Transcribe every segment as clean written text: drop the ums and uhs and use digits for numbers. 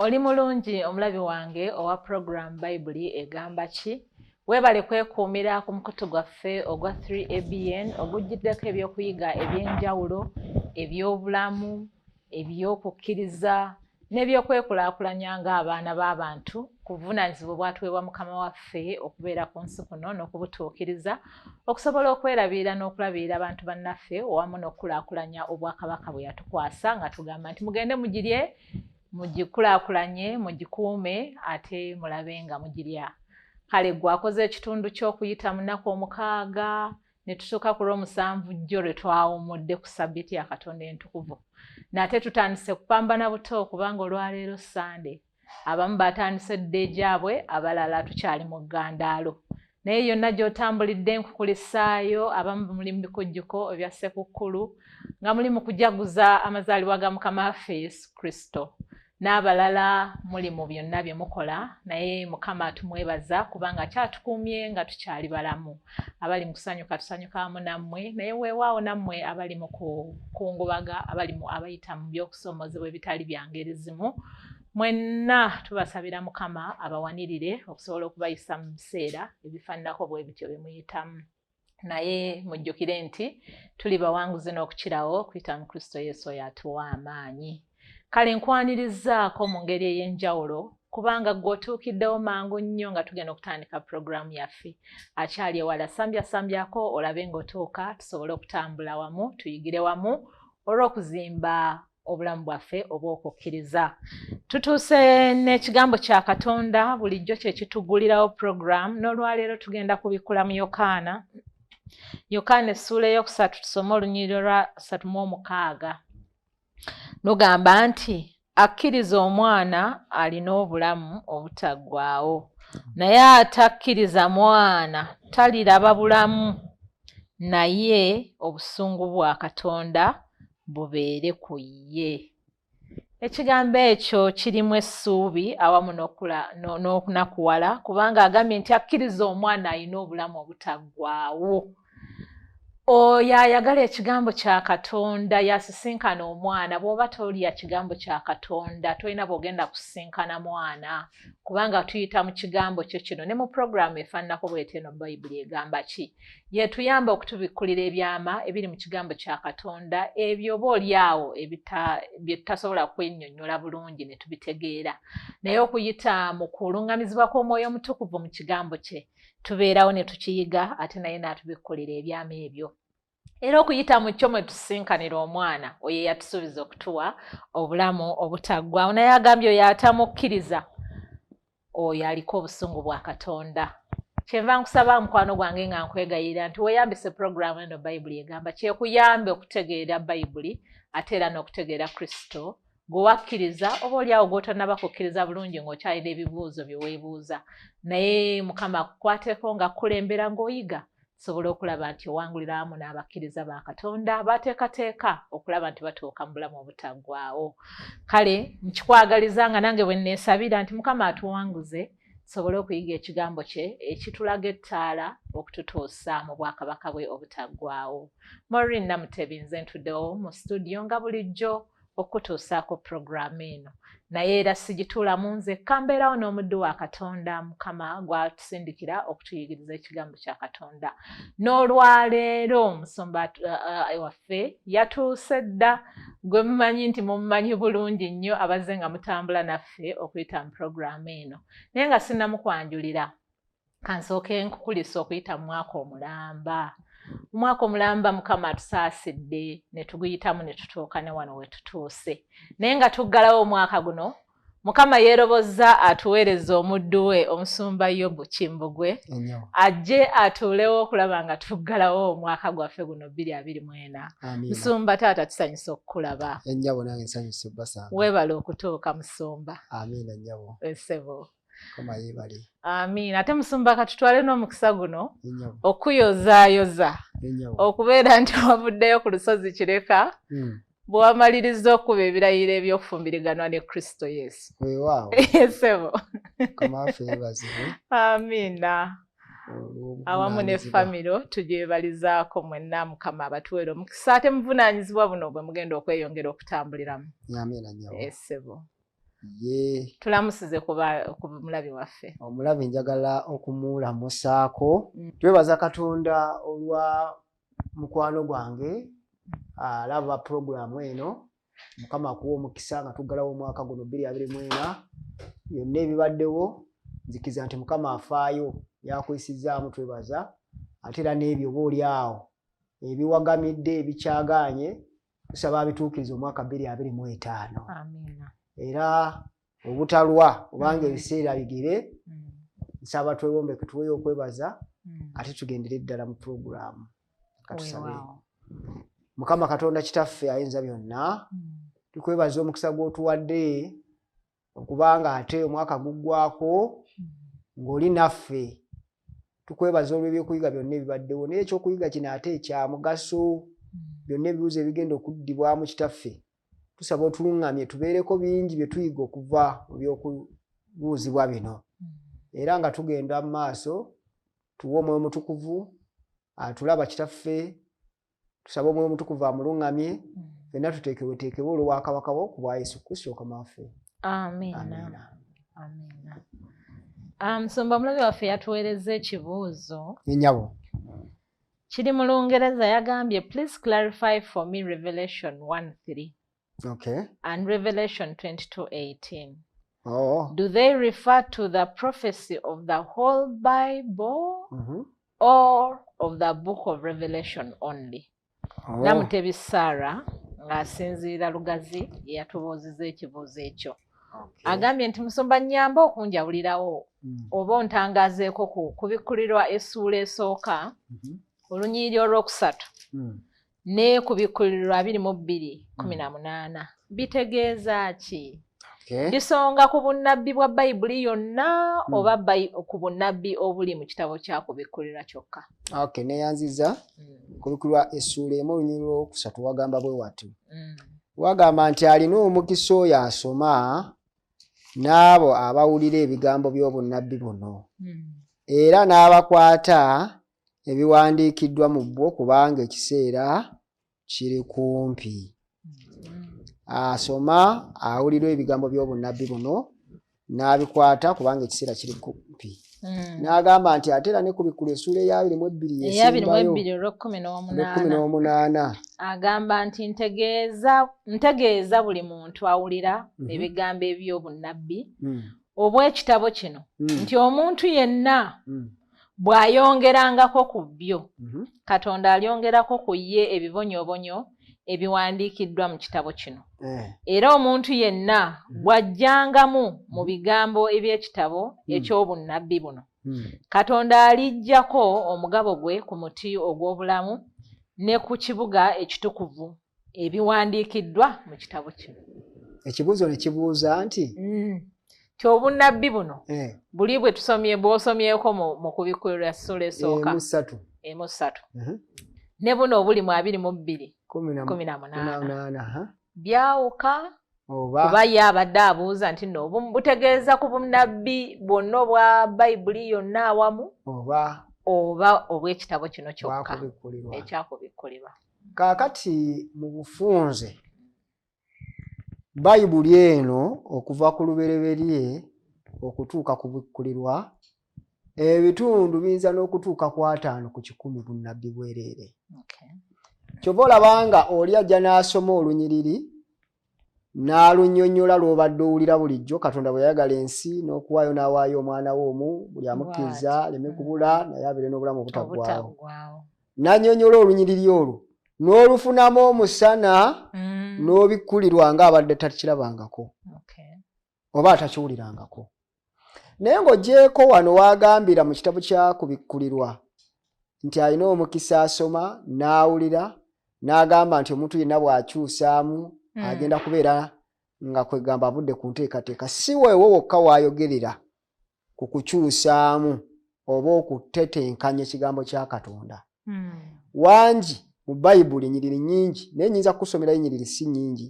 Oli mulungi omulabi wange owa program Bible egamba ki? Webale kwekuumira ku mukutu gwaffe ogwa 3ABN ogujjiddeko ebyokuyiga ebyenjawulo, ebyobulamu, ebyokukkiriza n'ebyokwekulakulanya ng'abaana b'abantu ku buvunaanyizibwa bwatuweebwa Mukama waffe okubeera ku nsi kuno n'okubutuukiriza okusobola okwerabirira n'okulabirira abantu bannaffe wamu n'okukulaakulanya Obwakabaka bwe yatukwasa nga tugamba nti mugende mugirye, mugikulaakulanye, mugikuume ate mulabe nga mugirya. Kale gwakoze ekitundu ky'okuyita mu nnaku 6 ne tutuuka ku Lwomusanvu jjo lwe twawummudde ku Ssabbiiti ya Katonda entukuvu. Nate tutandise kupambana buto kubanga olwaleero Sande. Abamu batandise dde gyabwe, abalala tukyali mu ggandaalo. Naye yonna gy'otambulidde nkukulisaayo, abamu muli mu bikujjuko ebya Ssekukkulu nga muli mu kujaguza amazaalibwa ga Mukama waffe Yesu Kristo. N'abalala muli mu byonna bye mukola, naye Mukama tumwebaza kubanga kyatukuumye nga tukyali balamu. Abali mu kusanyuka tusanyuka wamu nammwe, naye weewaawo nammwe abali mu kukungubaga, abayita mu by'okusoomozebwa ebitali bya ngeri zimu. Mwenna tubasabira Mukama abawanirire okusobola okubayisa mu biseera ebifaananako bwe bityo bye muyitamu. Naye mujjukire nti tuli bawanguzi n'okukirawo kuyita mu Kristo Yesu oyo atuwa amaanyi. Kale nkwanirizaako mu ngeri ey'enjawulo kubanga gw'otuukiddewo mangu nnyo nga tugenda okutandika puroguramu yaffe. Akyali ewala sambyasambyako olabe ng'otuuka tusobole okutambula wamu, tuyigire wamu olw'okuzimba obulamu bwaffe obw'okukkiriza. Tutuuse n'ekigambo kya Katonda bulijjo kye kitugulirawo puroguramu, n'olwaleero tugenda kubikula mu Yokaana. Yokaana essuula ey'okusatu tusome olunyiriro lwa 36. Lugamba nti akkiriza omwana alina obulamu obutaggwaawo, naye atakkiriza mwana taliraba bulamu, naye obusungu bwa Katonda bubeere ku ye. Ekigambo ekyo kirimu essuubi awamu n'okunakuwala kubanga agambye nti akkiriza omwana alina obulamu obutaggwaawo. Oyo ayagala ekigambo kya Katonda yasisinkana omwana. Bw'oba tolya kigambo kya Katonda tolina bw'ogenda kusisinkana mwana kubanga tuyita mu kigambo kyo kino ne mu puroguramu efaananako bw'etyo eno Bayibuli egamba ki? Yetuyamba okutubikkulira ebyama ebiri mu kigambo kya Katonda ebyo obaolyawo bye tutasobola kwennyonnyola bulungi ne tubitegeera. Naye okuyita mu kulungamizibwa kw'Omwoyo Omutukuvu mu kigambo kye tubeerawo ne tukiyiga ate naye n'atubikkulira ebyama ebyo. Era okuyita mu kyo mwe tusinkanira omwana oyo yatusuubiza okutuwa obulamu obutaggwaawo, naye agambye oyo atamukkiriza oyo aliko obusungu bwa Katonda. Kyenva nkusaba mukwano gwange nga nkwegayirira nti weeyambise puroguramu eno Bayibuli egamba kyekuyambe okutegeera Bayibuli ate era n'okutegeera Kristo. Gwe wakkiriza oba olyawo gw'otonnaba kukkiriza bulungi ng'okyalina ebibuuzo bye weebuuza, naye Mukama akukwateko nga kulembera ng'oyiga sobola okulaba nti owangulira wamu n'abakkiriza ba Katonda bateekateeka okulaba nti batuuka mu bulamu obutaggwaawo. Kale nkikwagaliza nga nange bwe nneesabira nti Mukama atuwanguze tusobole okuyiga ekigambo kye ekitulaga ettaala okututuusa mu bwakabaka bwe obutaggwaawo. Maureen Namutebi nze ntuddewo mu studio nga bulijjo okutuusaako puroguramu eno, naye era sigituulamu nzekka, mbeerawo n'omuddu wa Katonda Mukama gwatusindikira okutuyigiriza ekigambo kya Katonda. N'olwaleero omusumba waffe yatuuse dda, gwe mumanyi nti mumumanyi bulungi nnyo abazze nga mutambula naffe okuyita mu puroguramu eno. Naye nga sinnamukwanjulira kansooke nkukulisa okuyita mu mwaka omulamba. Omwaka omulamba Mukama atusaasidde ne tuguyitamu ne tutuuka ne wano we tutuuse. Naye nga tuggalawo omwaka guno Mukama yeerobozza atuweereza omuddu we omusumba Yobu Kimbugwe ajje atuulewo okulaba nga tuggalawo omwaka gwaffe guno 2024. Musumba taata tusanyusa okukulaba. Ennyabo nange nsanyuse Basanga. Weebale okutuuka musumba. Amiina nnyabo. Ensebo. Kama yeebale. Amiina. Ate musumba katutwale n'omukisa guno okuyozaayoza okubeera nti wavuddeyo ku lusozi Kireka bw'amaliriza okuba ebirayiro eby'okufumbiriganwa ne Kristo Yesu. Weewaawo. Ensebo. Kama waffe yeebazibwe. Amiina. Awamu ne famiro tugyebalizaako mwenna Mukama abatuweera omukisa ate muvunaanyizibwa buno bwe mugenda okweyongera okutambuliramu. Amiina nnyabo. Ensebo. ye tulamusize ku mulabi waffe. Omulabi njagala okumulamusaako. Twebaza Katonda olwa mukwano gwange alaba programu eno. Mukama akuwa omukisa nga tuggalawo omwaka guno 2024 byonna ebibaddewo nzikiza nti Mukama afaayo yakwesizaamu twebaza ate era n'ebyo booli awo ebiwagamidde ebikyagaanye tusaba abituukiriza omwaka 2025. Amina. Era obutalwa obanga ebiseera bigere nsaba twewombeke tuweyo okwebaza ate tugendere ddala mu programu katusabe. Mukama Katonda kitaffe ayinza byonna tukwebaza omukisa gw'otuwadde okubanga ate omwaka guggwako ng'oli naffe. Tukwebaza olw'ebyokuyiga byonna ebibaddewo n'ekyokuyiga kino ate ekya mugaso byonna ebibuuzo ebigenda okuddibwamu kitaffe tusaba otuluŋŋamye tubeereko bingi bye tuyiga okuva mu by'okubuuzibwa bino era nga tugenda mu maaso tuwe Omwoyo Mutukuvu atulaba kitaffe tusaba Omwoyo Mutukuvu amuluŋŋamye ffenna tuteekeweteekewe olw'obwakabaka bwo ku bwa Yesu Kristo Mukama waffe. Amina. Musumba mulabi waffe yatuweereza ekibuuzo. Nnyabo. Kiri mu Lungereza yagambye, please clarify for me Revelation 1:3. Okay. And Revelation 22:18. Oh. Do they refer to the prophecy of the whole Bible or of the book of Revelation only? Namutebi Sarah ng'asinziira Lugazi yatubuuzizza ekibuuzo ekyo. Agambye nti Musumba nnyamba okunjawulirawo oba ontangaazeeko ku kubikkulirwa essuula esooka olunyiriri olwokusatu ne ku bikkulirwa 22:18 bitegeeza ki? Bisonga ku bunnabbi bwa Bayibuli yonna oba ku bunnabbi obuli mu kitabo kya kubikkulirwa kyokka? Okay, neyanziza kubikkulirwa essuula emu olunyiriri olwokusatu wagamba bwe wati. Wagamba nti alina omukisa oyo asoma n'abo abawulira ebigambo by'obunnabbi buno era n'abakwata ebiwandiikiddwa mu bwo kubanga ekiseera kiri kumpi. Asoma awulira ebigambo by'obunnabbi buno n'abikwata kubanga ekiseera kiri kumpi. N'agamba nti ate era ne kubikkulirwa essuula eya 22 esembayo 22:18 agamba nti ntegeeza buli muntu awulira ebigambo eby'obunnabbi obw'ekitabo kino nti omuntu yenna bw'ayongerangako ku byo Katonda alyongerako ku ye ebibonyoobonyo ebiwandiikiddwa mu kitabo kino. Era omuntu yenna bw'ajjangamu mu bigambo eby'ekitabo eky'obunnabbi buno Katonda alijjako omugabo gwe ku muti ogw'obulamu ne ku kibuga ekitukuvu ebiwandiikiddwa mu kitabo kino. Ekibuuzo ne kibuuza nti ky'obunnabbi buno buli bwe tusomye bw'osomyeko mu kubikkulirwa essuula esooka emu ssatu ne buno obuli mu 22:18 byawuka oba ye abadde abuuza nti no butegeeza ku bunnabbi bwonna obwa Bayibuli yonna awamu oba obw'ekitabo kino kyokka ekyakubikkulirwa. Kaakati mu bufunze Bayibuli eno okuva ku lubereberye okutuuka ku bikkulirwa ebitundu biyinza n'okutuuka ku 5 ku 100 bunnabbi bwereere. Kyova olabanga oli ajja n'asoma olunyiriri n'alunnyonnyola lw'obadde owulira bulijjo Katonda bwe yayagala ensi n'okuwaayo n'awaayo omwana we omu buli amukkiriza aleme kubula naye abeere n'obulamu obutaggwaawo. N'annyonnyola olunyiriri olwo n'olufunamu omusana n'obikkulirwa ng'abadde takirabangako oba atakiwulirangako. Naye ng'ogyeko wano waagambira mu kitabo kya kubikkulirwa nti alina omukisa asoma n'awulira n'agamba nti omuntu yenna bw'akyusaamu agenda kubeera nga kwegamba avudde ku nteekateeka. Si weewo wokka waayogerera ku kukyusaamu oba okutetenkanya ekigambo kya Katonda. Wangi mu Bayibuli ennyiriri nnyingi naye nnyinza kukusomerayo ennyiriri si nnyingi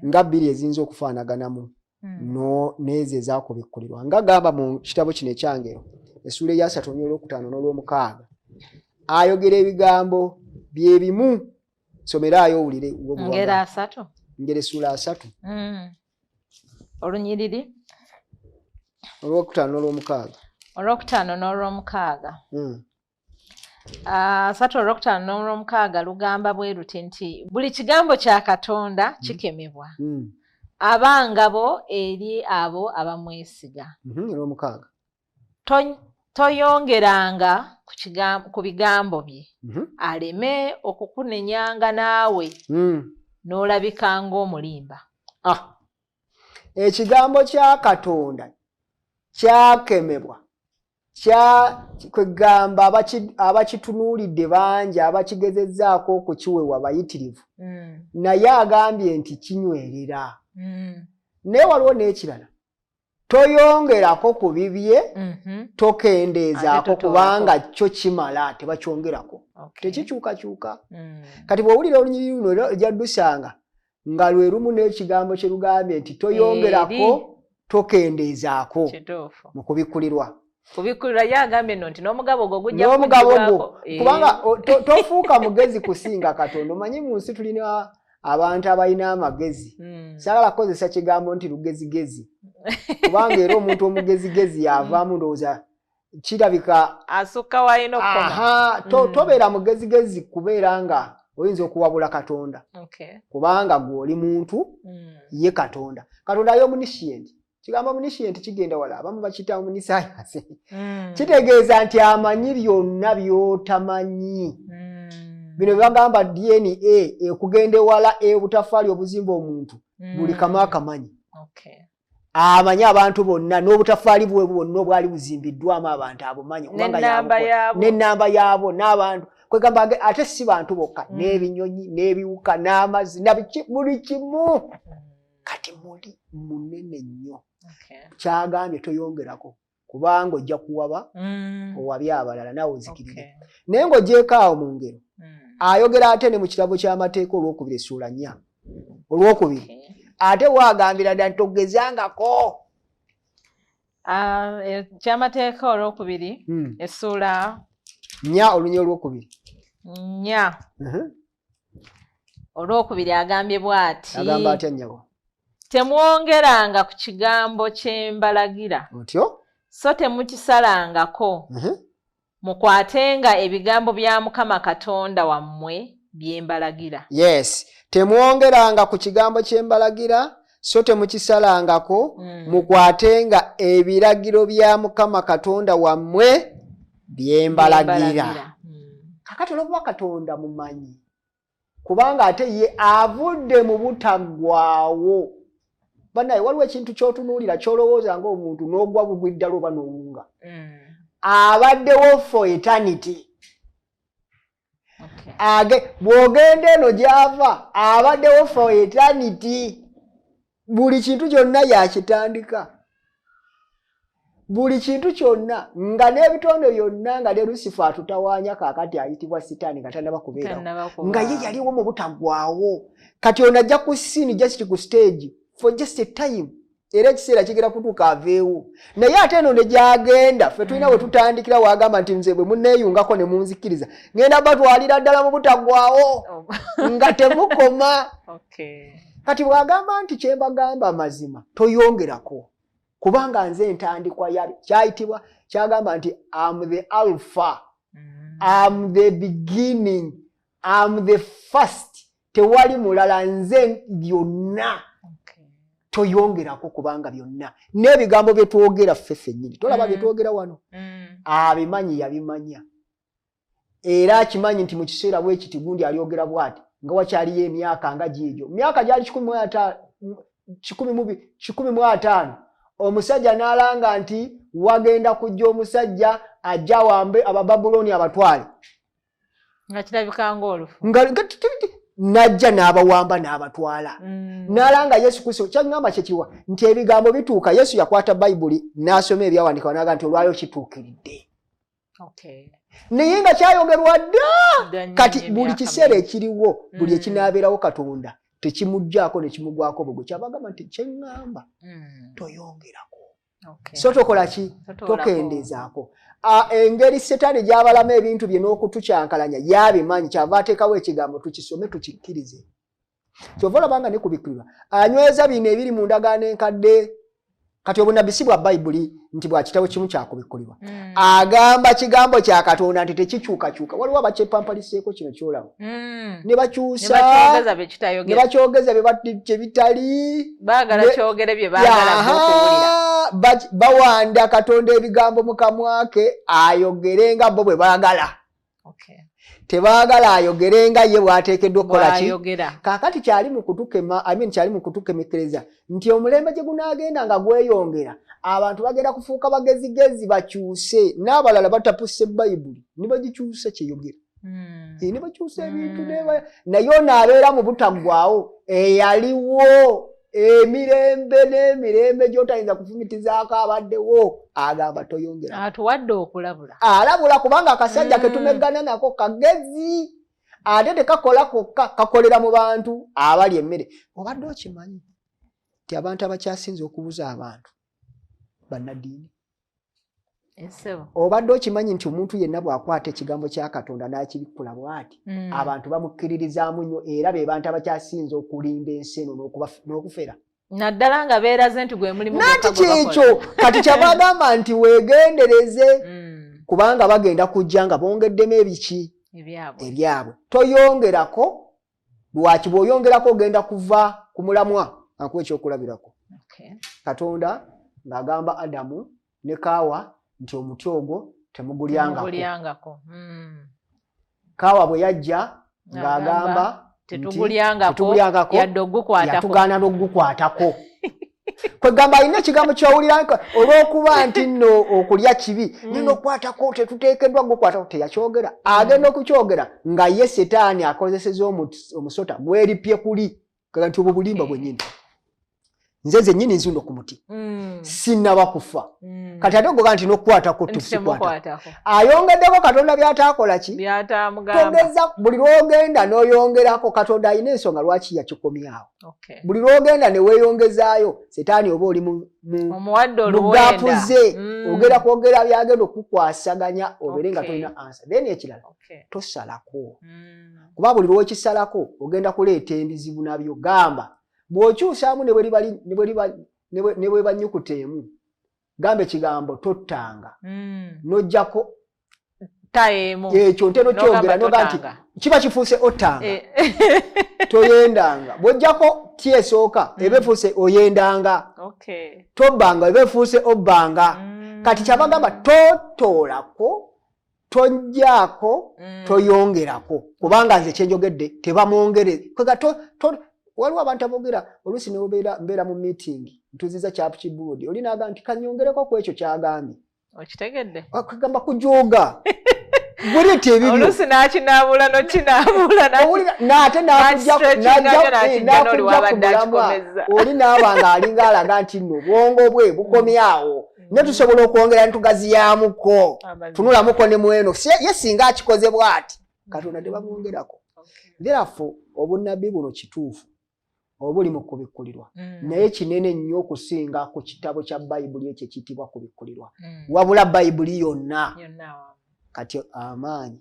nga 2 eziyinza okufaanaganamu n'ezo ezaakubikkulirwa. Nga gamba mu kitabo kino ekyangero essuula eya 3 n'olwokutaano n'olw'omukaaga ayogera ebigambo bye bimu. Someraayo owulire ngero 3 ngero essuula 3 olunyiriri olwokutaano n'olwomukaaga. olwokutaano n'olwomukaaga. 3 olwokutaano n'olwomukaaga lugamba bwe luti nti buli kigambo kya Katonda kikemebwa abangabo eri abo abamwesiga. Olwomukaaga. Toyongeranga ku bigambo bye aleme okukunenyanga naawe n'olabika ng'omulimba. Ekigambo kya Katonda kyakemebwa kwegamba abakitunuulidde bangi abakigezezzaako okukiwewa bayitirivu naye agambye nti kinywerera. Naye waliwo n'ekirala toyongerako ku bibye tokendeezaako kubanga kyo kimala tebakyongerako tekikyukakyuka. Kati bw'owulira olunyiriri luno ejyaddusanga nga lwe lumu n'ekigambo kye lugambye nti toyongerako tokendeezaako mu kubikulirwa. Kubikulirwa yagambye nno nti n'omugabo gwo gujja kubanga tofuuka mugezi kusinga Katonda. Omanyi mu nsi tulina abantu abalina amagezi. Saagala kukozesa kigambo nti lugezigezi kubanga era omuntu omugezigezi yavaamu ndowooza kirabika asukka waino okukoma. Tobeera mugezigezi kubeera nga oyinza okuwabula Katonda kubanga gw'oli muntu ye Katonda. Katonda ye omniscient. Kigambo omniscient kigenda wala abamu bakiyita omniscience. Kitegeeza nti amanyi byonna by'otamanyi. Bino bagamba DNA ekugenda ewala obutafaali obuzimba omuntu buli kamu akamanyi. Amanyi abantu bonna n'obutafaali bwe bwonna obwali buzimbiddwamu abantu abumanyi n'ennamba yaabo n'abantu kwegamba ate si bantu bokka n'ebinyonyi n'ebiwuka n'amazzi buli kimu kati muli munene nnyo. Kyagambye toyongerako kubanga ojja kuwaba owabye abalala nawe ozikirire. Naye ng'ogyeko awo mu ngero ayogera ate ne mu kirabo ky'amateeka olwokubiri essuula 4 olwokubiri ate waagambira ddala togezangako. Ky'amateeka olwokubiri essuula 4 olunya olwokubiri 4 olwokubiri agambye bw'ati. Agamba atya nnyago? Temwongeranga ku kigambo kye mbalagira otyo so temukisalangako mukwatenga ebigambo bya Mukama Katonda wammwe bye mbalagira. Yes, temwongeranga ku kigambo kye mbalagira so temukisalangako mukwatenga ebiragiro bya Mukama Katonda wammwe bye mbalagira. Kakati olwokuba Katonda mumanyi kubanga ate ye avudde mu butaggwaawo. Banaye waliwo ekintu ky'otunuulira ky'olowooza ng'omuntu n'ogwa bugwiddala oba n'owunga. Abaddewo for eternity. Bw'ogenda eno gy'ava abaddewo for eternity. Buli kintu kyonna yakitandika. Buli kintu kyonna nga n'ebitonde byonna nga ne Lucifer atutawaanya kaakati ayitibwa Sitaani nga tannaba kubeerawo nga ye yaliwo mu butaggwaawo. Kati ono ajja ku scene just ku stage for just a time. Era ekiseera kigera kutuuka aveewo. Naye ate eno ne gy'agenda ffe tulina we tutandikira wagamba nti nze bwe munneeyungako ne munzikiriza ngenda batwalira ddala mu butaggwaawo nga temukoma. Kati bw'agamba nti kye mbagamba amazima toyongerako kubanga nze entandikwa yabyo kyayitibwa kyagamba nti I'm the Alpha, I'm the beginning, I'm the first. Tewali mulala, nze byonna. Toyongerako kubanga byonna n'ebigambo bye twogera ffe ffennyini tolaba bye twogera wano abimanyi yabimanya era akimanyi nti mu kiseera bwe kiti gundi alyogera bw'ati nga wakyaliyo emyaka nga gyegyo myaka gyali 15 omusajja n'alanga nti wagenda kujja omusajja ajja wambe Abababuloni abatwale nga kirabika ng'olufu najja n'abawamba n'abatwala n'alanga Yesu Kristo kyangamba kyekiwa nti ebigambo bituuka. Yesu yakwata Bayibuli n'asoma ebyawandiikibwa n'aga nti olwayo kituukiridde. Naye nga kyayogerwa dda kati buli kiseera ekiriwo buli ekinaabeerawo Katonda tekimuggyako ne kimugwako bugwe kyabagamba nti kyeŋŋamba toyongerako so tokola ki tokendezaako. Engeri Setaani gy'abalamu ebintu bye n'okutukyankalanya yabimanyi kyava ateekawo ekigambo tukisome tukikkirize. kyova olabanga ne kubikkulirwa anyweza bino ebiri mu ndagaano enkadde kati obunnabbi bwa bayibuli nti bwa kitabo kimu kyakubikkulirwa agamba kigambo kya Katonda nti tekikyukakyuka waliwo abakyepampaliseeko kino kyolaba ne bakyusa ne bakyogeza bye bitali baagala kyogere bye baagala okuwulira bawanda Katonda ebigambo mu kamwa ke ayogere nga bo bwe baagala tebaagala ayogere nga ye bw'ateekeddwa okukola ki kaakati kyali mu kutukema kyali mu kutukemekereza nti omulembe gye gunaagenda nga gweyongera abantu bagenda kufuuka bagezigezi bakyuse n'abalala batapuse bayibuli ne bagikyusa kyeyogera ne bakyusa ebintu naye onaabeera mu butaggwaawo eyaliwo emirembe n'emirembe gy'otayinza kufumitizaako abaddewo agamba toyongera atuwadde okulabula alabula kubanga akasajja ketumeggana nako kagezi ate tekakola kokka kakolera mu bantu abali emmere obadde okimanyi nti abantu abakyasinze okubuza abantu bannaddiini obadde okimanyi nti omuntu yenna bw'akwata ekigambo kya Katonda n'akibikkula bw'ati abantu bamukkiririzaamu nnyo era be bantu abakyasinze okulinda ensi eno n'okufera naddala nga beeraze nti gwe mulimu nanti kyekyo kati kyabagamba nti weegendereze kubanga bagenda kujja nga bongeddemu ebiki ebyabwe toyongerako lwaki bw'oyongerako ogenda kuva ku mulamwa akuwa ekyokulabirako Katonda ng'agamba Adamu ne Kaawa nti omuti ogwo temugulyangako Kaawa bwe yajja ng'agamba tetugulyangako yadde yatugaana n'ogukwatako kwegamba alina ekigambo ky'owulira olw'okuba nti nno okulya kibi nina okukwatako tetuteekeddwa gukwatako teyakyogera agenda okukyogera nga ye Setaani akozeseza omusota gweripye kuli kaga nti obwo bulimba bwennyini nze nzennyini nzuno ku muti sinnaba kufa kati ate ogoga nti n'okukwatako tusikwatako ayongeddeko Katonda by'ataakola ki togeza buli lw'ogenda n'oyongerako Katonda alina ensonga lwaki yakikomyawo buli lw'ogenda ne weeyongezaayo Setaani oba oli mu gaapuze ogenda kwogera byagenda okukwasaganya obeere nga tolina ansa then ekirala tosalako kuba buli lw'okisalako ogenda kuleeta ebizibu nabyo gamba bw'okyusaamu ne bwe banyukuta emu gamba ekigambo tottanga n'ojjako ekyo nte nokyogera noga nti kiba kifuuse ottanga toyendanga bw'ojjako tyesooka eba efuuse oyendanga tobbanga eba efuuse obbanga kati kyabagamba totoolako tojjaako toyongerako kubanga nze kyenjogedde tebamwongere waliwo abantu aboogera oluusi ne mbeera mu meeting ntuziza kyapu kiboodi oli n'agamba nti kanyongereko ku ekyo ky'agambye okitegedde kugamba kujooga bw'oleeta ebibyo oluusi n'akinaabula n'okinaabula n'ate n'akujja ku mulamwa oli n'aba ng'alinga alaga nti nno obwongo bwe bukomyawo ne tusobola okwongera ne tugaziyaamuko tunulamuko ne mweno ye singa akikoze bw'ati Katonda tebamwongerako therefore obunnabbi buno kituufu obuli mu kubikkulirwa naye kinene nnyo okusinga ku kitabo kya bayibuli ekyo ekiyitibwa kubikkulirwa wabula bayibuli yonna kati amaanyi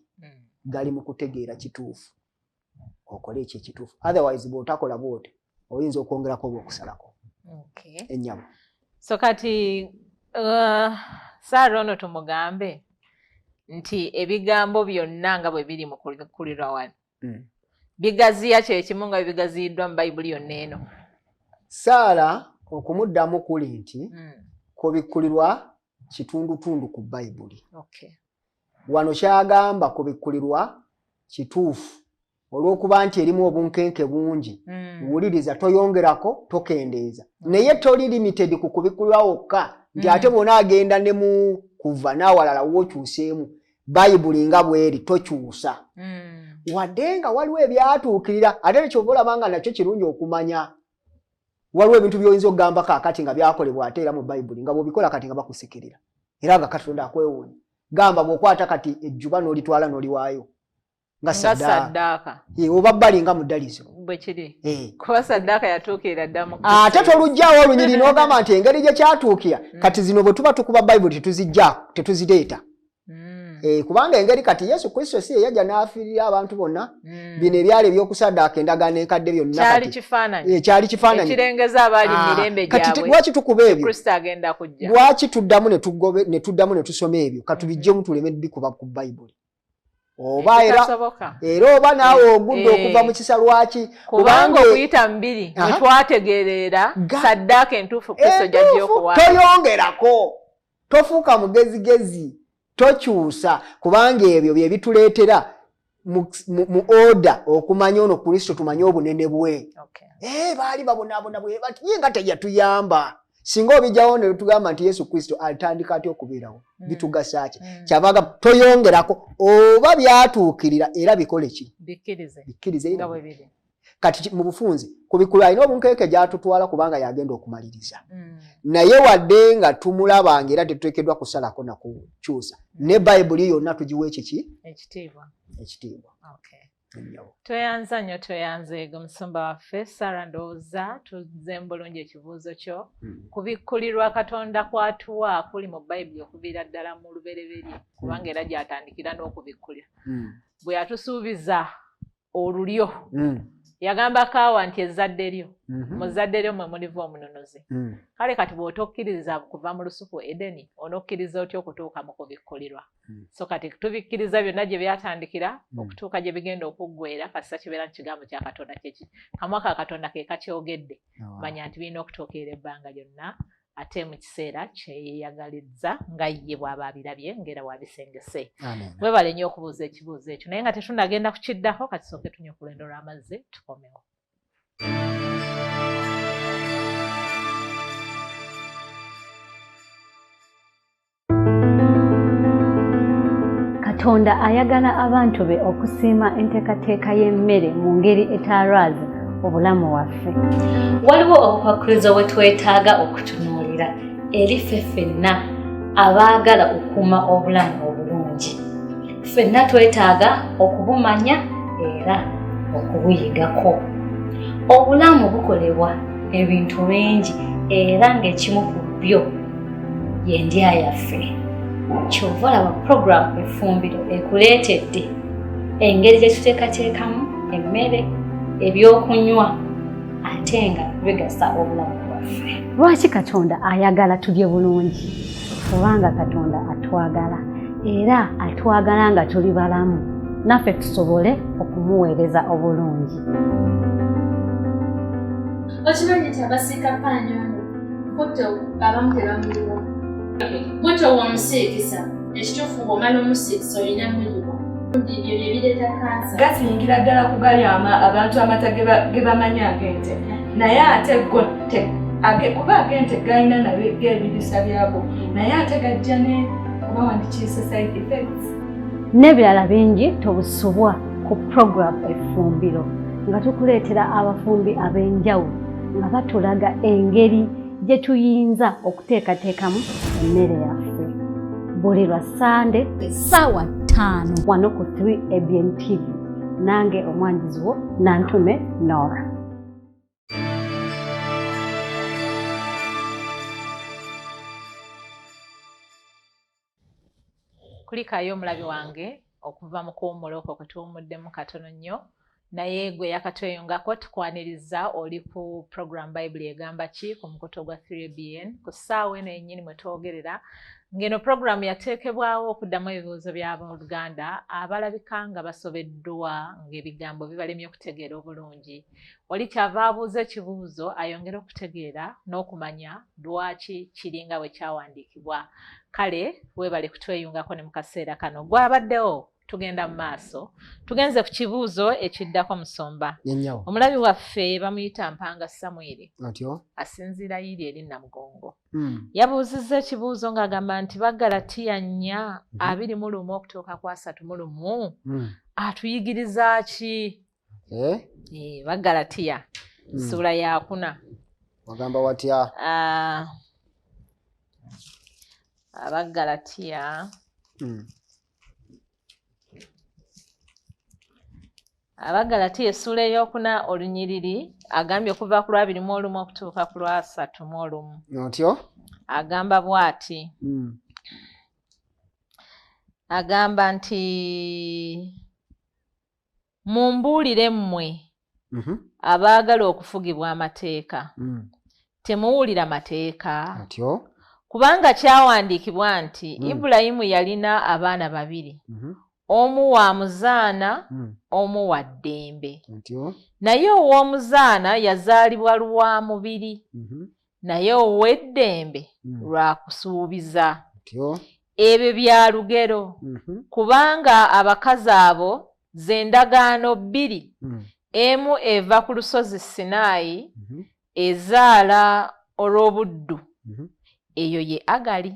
gali mu kutegeera kituufu okole ekyo ekituufu otherwise bw'otakola bw'oti oyinza okwongerako bw'okusalako ennyama so kati Sarah ono tumugambe nti ebigambo byonna nga bwe biri mu kubikkulirwa wano bigaziya kyekimu nga bigaziyiddwa mu bayibuli yonna eno Saara okumuddamu kuli nti kubikkulirwa kitundutundu ku bayibuli wano kyagamba kubikkulirwa kituufu olw'okuba nti erimu obunkenke bungi wuliriza toyongerako tokendeeza naye toli limited ku kubikkulirwa wokka nti ate bwona agenda ne mu kuva n'awalala w'okyuseemu bayibuli nga bweri tokyusa wadde nga waliwo ebyatuukirira ate nekyova olabanga nakyo kirungi okumanya waliwo ebintu by'oyinza okugamba kaakati nga byakolebwa ate era mu bayibuli nga bw'obikola kati nga bakusekerera era nga Katonda akwewuunya gamba bw'okwata kati ejjuba n'olitwala n'oliwaayo nga saddaaka oba bbali nga muddalizo bwe kiri kuba saddaaka yatuukirira dda mu ate toluggyawo olunyiri n'ogamba nti engeri gye kyatuukira kati zino bwe tuba tukuba bayibuli tetuzireeta kubanga engeri kati Yesu Kristo si yajja n'afiirira abantu bonna bino ebyali ebyokusaddaaka endagaano enkadde byonna kyali kifaananyi ekirengeza abaali mu mirembe gyabwe kati lwaki tukuba ebyo Kristo agenda kujja lwaki tuddamu ne tusoma ebyo katubijjemu tuleme bikuba ku Bayibuli oba era oba naawe ogudde okuva mu kisa lwaki kubanga okuyita mbiri bwe twategeerera saddaaka entuufu Kristo gy'ajja okuwa toyongerako tofuuka mugezigezi tokyusa kubanga ebyo bye bituleetera mu order okumanya ono Kristo tumanye obunene bwe baali babonaabona bwe bati ye nga teyatuyamba singa obijjawo ne tugamba nti Yesu Kristo atandika atya okubeerawo bitugasa ki kyavaga toyongerako oba byatuukirira era bikole ki bikkirize kati mu bufunze kubikulu alina obunkeeke gyatutwala kubanga yagenda okumaliriza naye wadde nga tumulabanga era tetuteekeddwa kusalako nakukyusa ne Bayibuli yonna tugiwa ekiki ekitiibwa tweyanza nnyo tweyanzeego musumba waffe Sarah ndowooza tuzze bulungi ekibuuzo kyo kubikkulirwa Katonda kwatuwa kuli mu Bayibuli okuviira ddala mu lubereberye kubanga era gyatandikira n'okubikkulira bwe yatusuubiza olulyo yagamba kaawa nti ezzadde lyo mu zzadde lyo mwe muliva omunonozi kale kati bw'otokkiriza kuva mu lusuku Edeni onokkiriza otya okutuuka mu kubikkulirwa so kati tubikkiriza byonna gye byatandikira okutuuka gye bigenda okuggweera kasita kibeera nkigambo kya Katonda kyeki kamwa ka Katonda ke kakyogedde manya nti birina okutuukirira ebbanga lyonna ate mu kiseera kyeyeyagalizza nga ye bw'aba abirabye ng'era bw'abisengese webale nnyo okubuuza ekibuuzo ekyo naye nga tetunagenda kukiddako katisooke tunywe ku lwendo lw'amazzi tukomewo Katonda ayagala abantu be okusiima enteekateeka y'emmere mu ngeri etalwaza obulamu waffe. Waliwo obukwakkulizo bwe twetaaga okutunuulira eri ffe ffenna abaagala okukuuma obulamu obulungi. Ffenna twetaaga okubumanya era okubuyigako. Obulamu bukolebwa ebintu bingi era ng'ekimu ku byo y'endya yaffe. Kyova olaba puroguramu Effumbiro ekuleetedde engeri gye tuteekateekamu emmere ebyokunywa ate nga bigasa obulamu bwaffe. Lwaki Katonda ayagala tulye bulungi? Kubanga Katonda atwagala era atwagala nga tuli balamu naffe tusobole okumuweereza obulungi. Okimanyi nti abasiikapaanyono kutto abamu tebamuliwa bwetyo wamusiikisa ekituufu bw'omala omusiikisa olina muliwa ebyo bye bireeta kansa gasingira ddala kugalyama abantu amata ge bamanyi ag'ente naye ate go kuba ag'ente galina nabyo ebirisa byabo naye ate gajja ne kuba wandikiisa side effects n'ebirala bingi tobusubwa ku puroguramu Effumbiro nga tukuleetera abafumbi ab'enjawulo nga batulaga engeri gye tuyinza okuteekateekamu emmere yaffe buli lwa Sande essaawa 5 wano ku 3 ABN TV nange omwanjizi wo Nantume Nora. Kulikayo omulabi wange okuva mu kuwummula okwo kwe tuwummuddemu katono nnyo naye gwe yakatweyungako tukwaniriza oli ku program Bayibuli egamba ki ku mukuto gwa 3ABN ku ssaawa eno yennyini mwe twogerera ng'eno programu yateekebwawo okuddamu ebibuuzo by'abooluganda abalabika nga basobeddwa ng'ebigambo bibalemye okutegeera obulungi. Oli kyava abuuza ekibuuzo ayongera okutegeera n'okumanya lwaki kiri nga bwe kyawandiikibwa. Kale weebale kutweyungako ne mu kaseera kano gwabaddewo tugenda mu maaso tugenze ku kibuuzo ekiddako musomba. Omulabi waffe bamuyita Mpanga Samwiri asinziira yiri eri Namugongo. Yabuuzizza ekibuuzo ng'agamba nti Baggalatiya 4:21 okutuuka ku 3:1 atuyigiriza ki? Baggalatiya ssuula ya 4. Wagamba watya? Abaggalatiya Abaggalatiya essuula ey'okuna olunyiriri agambye okuva ku 21 okutuuka ku 3:1. Otyo? Agamba bw'ati. agamba nti mumbuulire mmwe abaagala okufugibwa amateeka temuwulira mateeka atyo kubanga kyawandiikibwa nti Ibulayimu yalina abaana babiri omu wa muzaana omu wa ddembe naye ow'omuzaana yazaalibwa lwa mubiri naye ow'eddembe lwa kusuubiza ebyo bya lugero kubanga abakazi abo ze ndagaano bbiri emu eva ku lusozi Sinaayi ezaala olw'obuddu eyo ye Agali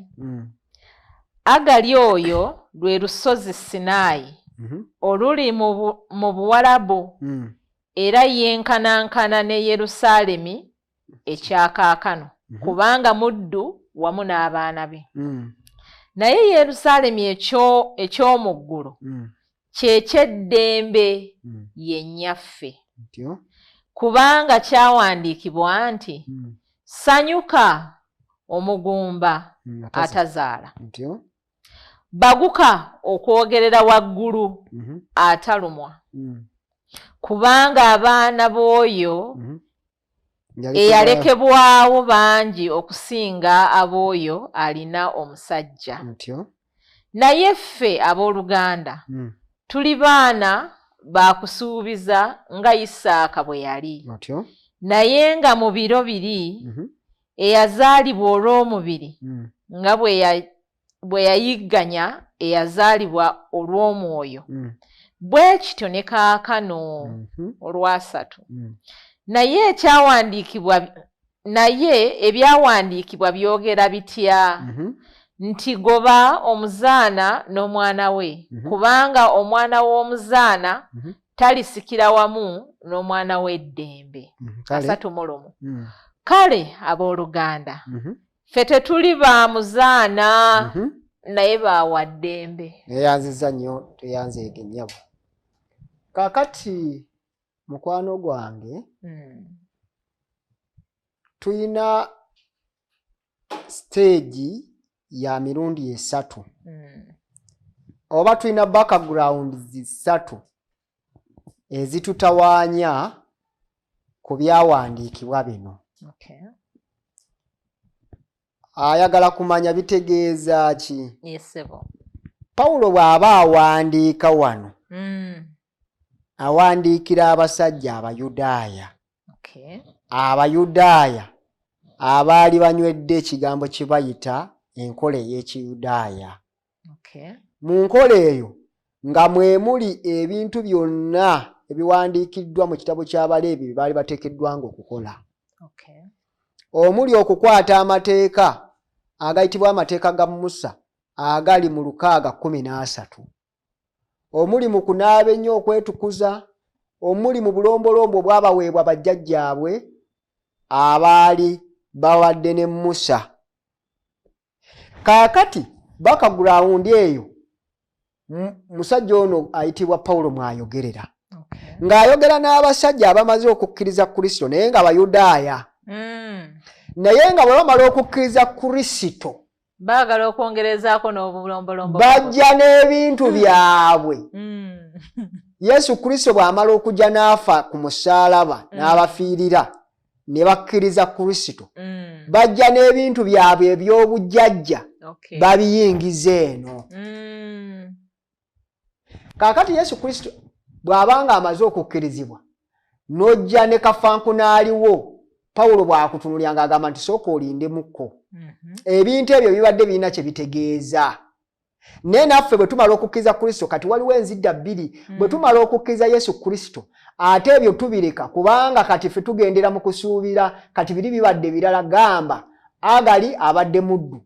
Agali oyo lwe lusozi Sinaayi oluli mu Buwalabu era yenkanankana ne Yerusaalemi ekyakaakano kubanga muddu wamu n'abaana be naye Yerusaalemi eky'omu ggulu ky'eky'eddembe ye nnyaffe kubanga kyawandiikibwa nti sanyuka omugumba atazaala baguka okwogerera waggulu atalumwa kubanga abaana b'oyo eyalekebwawo bangi okusinga ab'oyo alina omusajja naye ffe abooluganda tuli baana bakusuubiza nga Isaaka bwe yali naye nga mu biro biri eyazaalibwa olw'omubiri nga bwe yayigganya eyazaalibwa olw'omwoyo bwe kityo ne kaakano olwasatu naye ebyawandiikibwa byogera bitya nti goba omuzaana n'omwana we kubanga omwana w'omuzaana talisikira wamu n'omwana w'eddembe asatu mulumu kale abooluganda ffe tetuli ba muzaana naye bawa ddembe neyanziza nnyo teyanzeege nnyabo kaakati mukwano gwange tuyina siteegi ya mirundi esatu oba tulina background zisatu ezitutawaanya ku byawandiikibwa bino ayagala kumanya bitegeeza ki Pawulo bw'aba awandiika wano awandiikira abasajja Abayudaaya Abayudaaya abaali banywedde ekigambo kye bayita enkola ey'Ekiyudaaya mu nkola eyo nga mwe muli ebintu byonna ebiwandiikiddwa mu kitabo ky'Abaleevi baali bateekeddwanga okukola omuli okukwata amateeka agayitibwa amateeka ga Musa agali mu 6:13 omuli mu kunaaba ennyo okwetukuza omuli mu bulombolombo bwabaweebwa bajjajjaabwe abaali bawadde ne Musa kaakati background eyo musajja ono ayitibwa Pawulo mwayogerera ng'ayogera n'abasajja abamaze okukkiriza Kristo naye nga Bayudaaya naye nga bwe bamala okukkiriza Kristo baagala okwongerezaako n'obulombolombo bajja n'ebintu byabwe Yesu Kristo bw'amala okujja n'afa ku musaalaba n'abafiirira ne bakkiriza Kristo bajja n'ebintu byabwe eby'obujjajja babiyingiza eno kaakati Yesu Kristo bw'abanga amaze okukkirizibwa n'ojja ne kafankunaaliwo Pawulo bw'akutunulyanga agamba nti sooka olindemukko ebintu ebyo bibadde birina kye bitegeeza naye naffe bwe tumala okukkiriza Kristo kati waliwo enzidda bbiri bwe tumala okukkiriza Yesu Kristo ate ebyo tubireka kubanga kati ffe tugendera mu kusuubira kati biri bibadde birala gamba Agali abadde muddu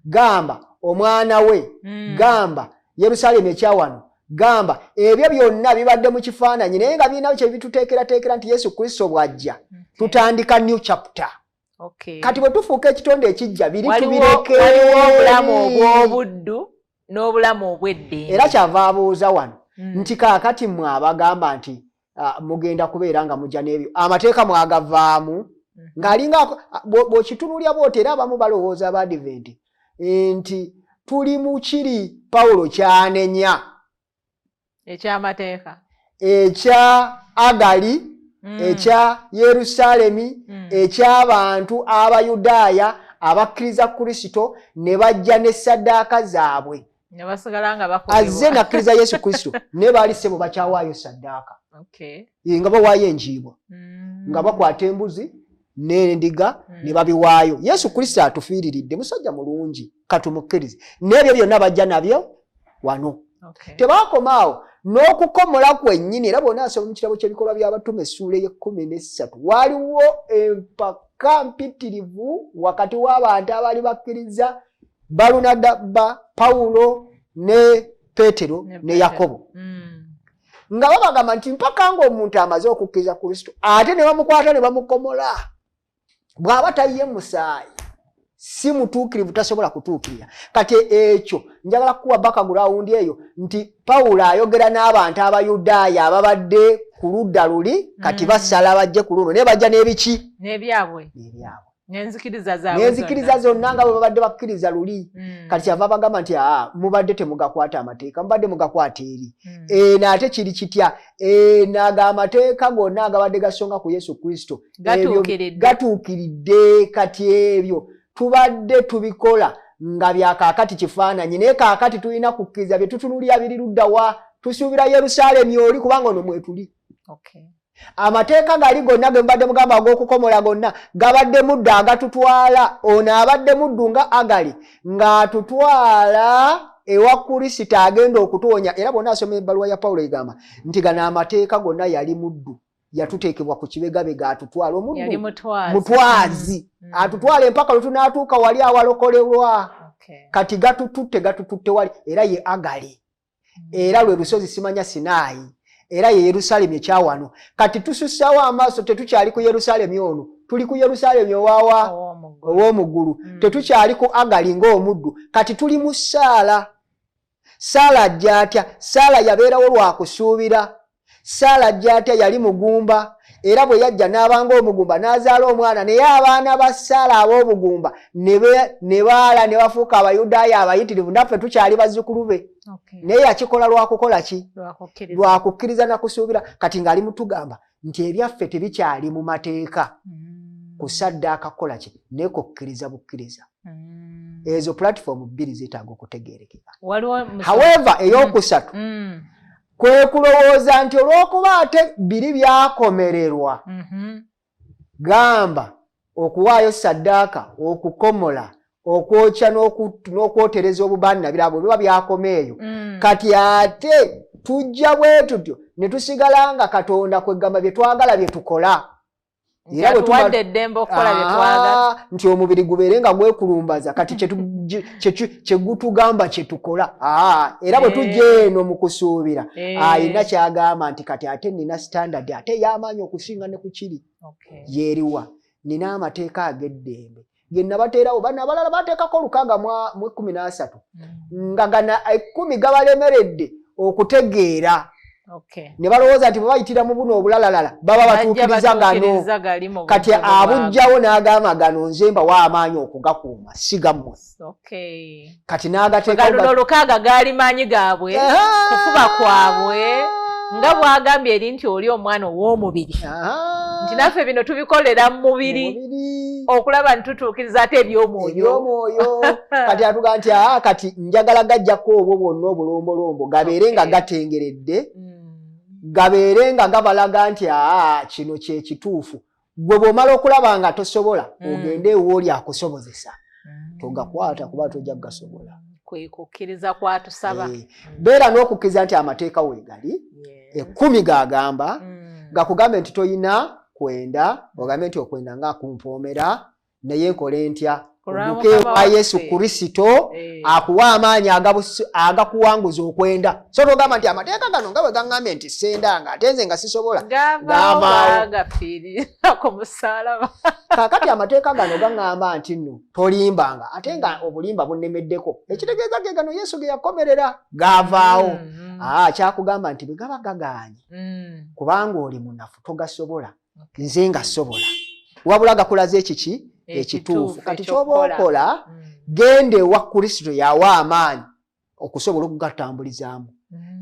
gamba omwana we gamba Yerusaalemi ekyawano gamba ebyo byonna bibadde mu kifaananyi naye nga birina kye bituteekerateekera nti Yesu Kristo bw'ajja tutandika new chapter kati bwe tufuuka ekitonde ekijja biri tubireke obulamu obw'obuddu n'obulamu obw'eddembe era kyava abuuza wano nti kaakati mmwe abagamba nti mugenda kubeera nga mujja n'ebyo amateeka mwagavaamu ng'alinga bw'okitunulya bw'oti era abamu balowooza Abadiventi nti tuli mu kiri Pawulo kyanenya eky'amateeka ekya Agali ekya Yerusaalemi eky'abantu Abayudaaya abakkiriza Kristo ne bajja ne ssaddaaka zaabwe ne basigala nga bakolebwa azze nakkiriza Yesu Kristo ne baali ssebo bakyawaayo ssaddaaka nga bawaayo enjiibwa nga bakwata embuzi n'endiga ne babiwaayo. Yesu Kristo atufiiriridde musajja mulungi katumukkirize n'ebyo byonna bajja nabyo wano. Tebaakomaawo n'okukomola kwennyini era bonna asoma mu kirabo ky'ebikolwa by'abatume essuula ey'e13 waaliwo empaka mpitirivu wakati w'abantu abaali bakkiriza Balunaba, Pawulo ne Peetero ne Yakobo nga babagamba nti mpaka ng'omuntu amaze okukkiriza Kristo ate ne bamukwata ne bamukomola bw'aba tayiye musaayi si mutuukirivu tasobola kutuukirira. Kati ekyo njagala kuwa background eyo nti Pawulo ayogera n'abantu Abayudaaya ababadde ku ludda luli kati basala bajje ku luno ne bajja n'ebiki n'ebyabwe n'enzikiriza zonna nga bwe babadde bakkiriza luli. Kati kyava bagamba nti mubadde temugakwata amateeka mubadde mugakwata eri naate kiri kitya naga amateeka gonna agabadde gasonga ku Yesu Kristo gatuukiridde. Kati ebyo tubadde tubikola nga byakaakati kifaananyi naye kaakati tulina kukkiriza bye tutunulira biri luddawa tusuubira Yerusaalemi oli kubanga ono mwetuli. Amateeka gali gonna ge mubadde mugamba ag'okukomola gonna gabadde muddu agatutwala ono abadde muddu nga Agali ng'atutwala ewa Kristo agenda okutuwonya. Era bonna asoma ebbaluwa ya Pawulo egamba nti gano amateeka gonna yali muddu yatuteekebwa ku kibegabega atutwala omuddu mutwazi atutwala empaka lwe tunaatuuka wali awalokolebwa. Kati gatututte wali era ye Agali era lwe lusozi simanya Sinaayi era ye Yerusaalemi ekyawano. Kati tusussawo amaaso tetukyali ku Yerusaalemi ono tuli ku Yerusaalemi owawa ow'omuggulu tetukyali ku Agali ng'omuddu kati tuli mu Saala. Saala ajja atya? Saala yabeerawo lwa kusuubira. Saala ajja atya? Yali mugumba era bwe yajja n'abanga omugumba n'azaala omwana naye abaana ba Saala ab'obugumba ne baala ne bafuuka Abayudaaya abayitirivu naffe tukyali bazzukulu be. Naye yakikola lwakukola ki? Lwakukkiriza na kusuubira. Kati ng'ali mutugamba nti ebyaffe tebikyali mu mateeka ku ssaddaaka kukola ki naye kukkiriza bukkiriza. Ezo platform bbiri zeetaaga okutegeerekeka. However ey'okusatu kwe kulowooza nti olw'okuba ate biri byakomererwa gamba okuwaayo ssaddaaka okukomola okwokya n'okwotereza obubaani nabirabo biba byakomeeyo. Kati ate tujja bwe tutyo ne tusigala nga Katonda kwegamba bye twagala bye tukola. Tuwadde eddembe okukola bye twagala nti omubiri gubeere nga gwekulumbaza kati kye gutugamba kye tukola. Era bwe tujja eno mu kusuubira ayina kyagamba nti kati ate nina standard ate y'amaanyi okusinga ne ku kiri yeeriwa. Nina amateeka ag'eddembe ge nabateerawo bano abalala bateekako 613 nga gana 10 gabalemeredde okutegeera. Ne balowooza nti bwe bayitira mu buno obulalalala baba batuukiriza gano. Kati abujjawo n'agamba gano nze mbawa amaanyi okugakuuma si gammwe. Kati n'agateeka olukaaga gaali maanyi gaabwe kufuba kwabwe nga bw'agambye eri nti oli omwana ow'omubiri nti naffe bino tubikolera mu mubiri okulaba nti tutuukiriza ate ebyomwoyo. Kati atuga nti kati njagala gajjako obwo bwonna obulombolombo gabeere nga gatengeredde gabeere nga gabalaga nti kino kye kituufu. Gwe bw'omala okulaba nga tosobola ogende ewooli akusobozesa togakwata kuba tojja kugasobola. Kwe kukkiriza kwatusaba. Beera n'okukkiriza nti amateeka weegali 10 gagamba gakugambe nti toyina kwenda ogambe nti okwenda nga kumpoomera naye nkole ntya obuke wa Yesu Kristo akuwa amaanyi agakuwanguza okwenda. So togamba nti amateeka gano nga bwe gaŋŋambye nti sendanga ate nze nga sisobola gavaagafirira ku musalaba. Kaakati amateeka gano gaŋŋamba nti nno tolimbanga ate nga obulimba bunnemeddeko ekitegeeza ge gano Yesu ge yakomerera gaavaawo. Kyakugamba nti bwe gaba gagaanye kubanga oli munafu togasobola nze nga sobola wabula gakulaze ekiki ekituufu. Kati ky'oba okola gende wa Kristo yawa amaanyi okusobola okugatambulizaamu.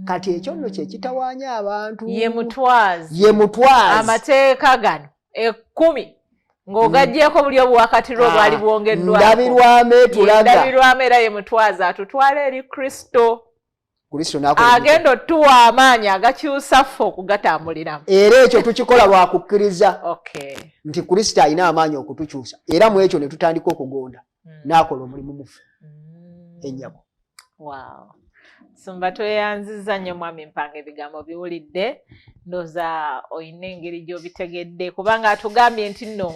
Kati ekyo nno kye kitawaanya abantu. Ye mutwazi. Ye mutwazi. Amateeka gano 10 ng'ogagyeko buli obuwakatirwa bwali bwongeddwako. Ndabirwame tulaga. Ndabirwame era ye mutwazi atutwala eri Kristo. Kristo n'akola. Agenda otuwa amaanyi agakyusa ffe okugatambuliramu. Era ekyo tukikola lwa kukkiriza. Okay. Nti Kristo alina amaanyi okutukyusa. Era mu ekyo ne tutandika okugonda. N'akola omulimu mufu. Ennyabo. Wow. Sumba tweyanziza nnyo mwami Mpanga ebigambo biwulidde. Ndooza oyina engeri gy'obitegedde kubanga atugambye nti nno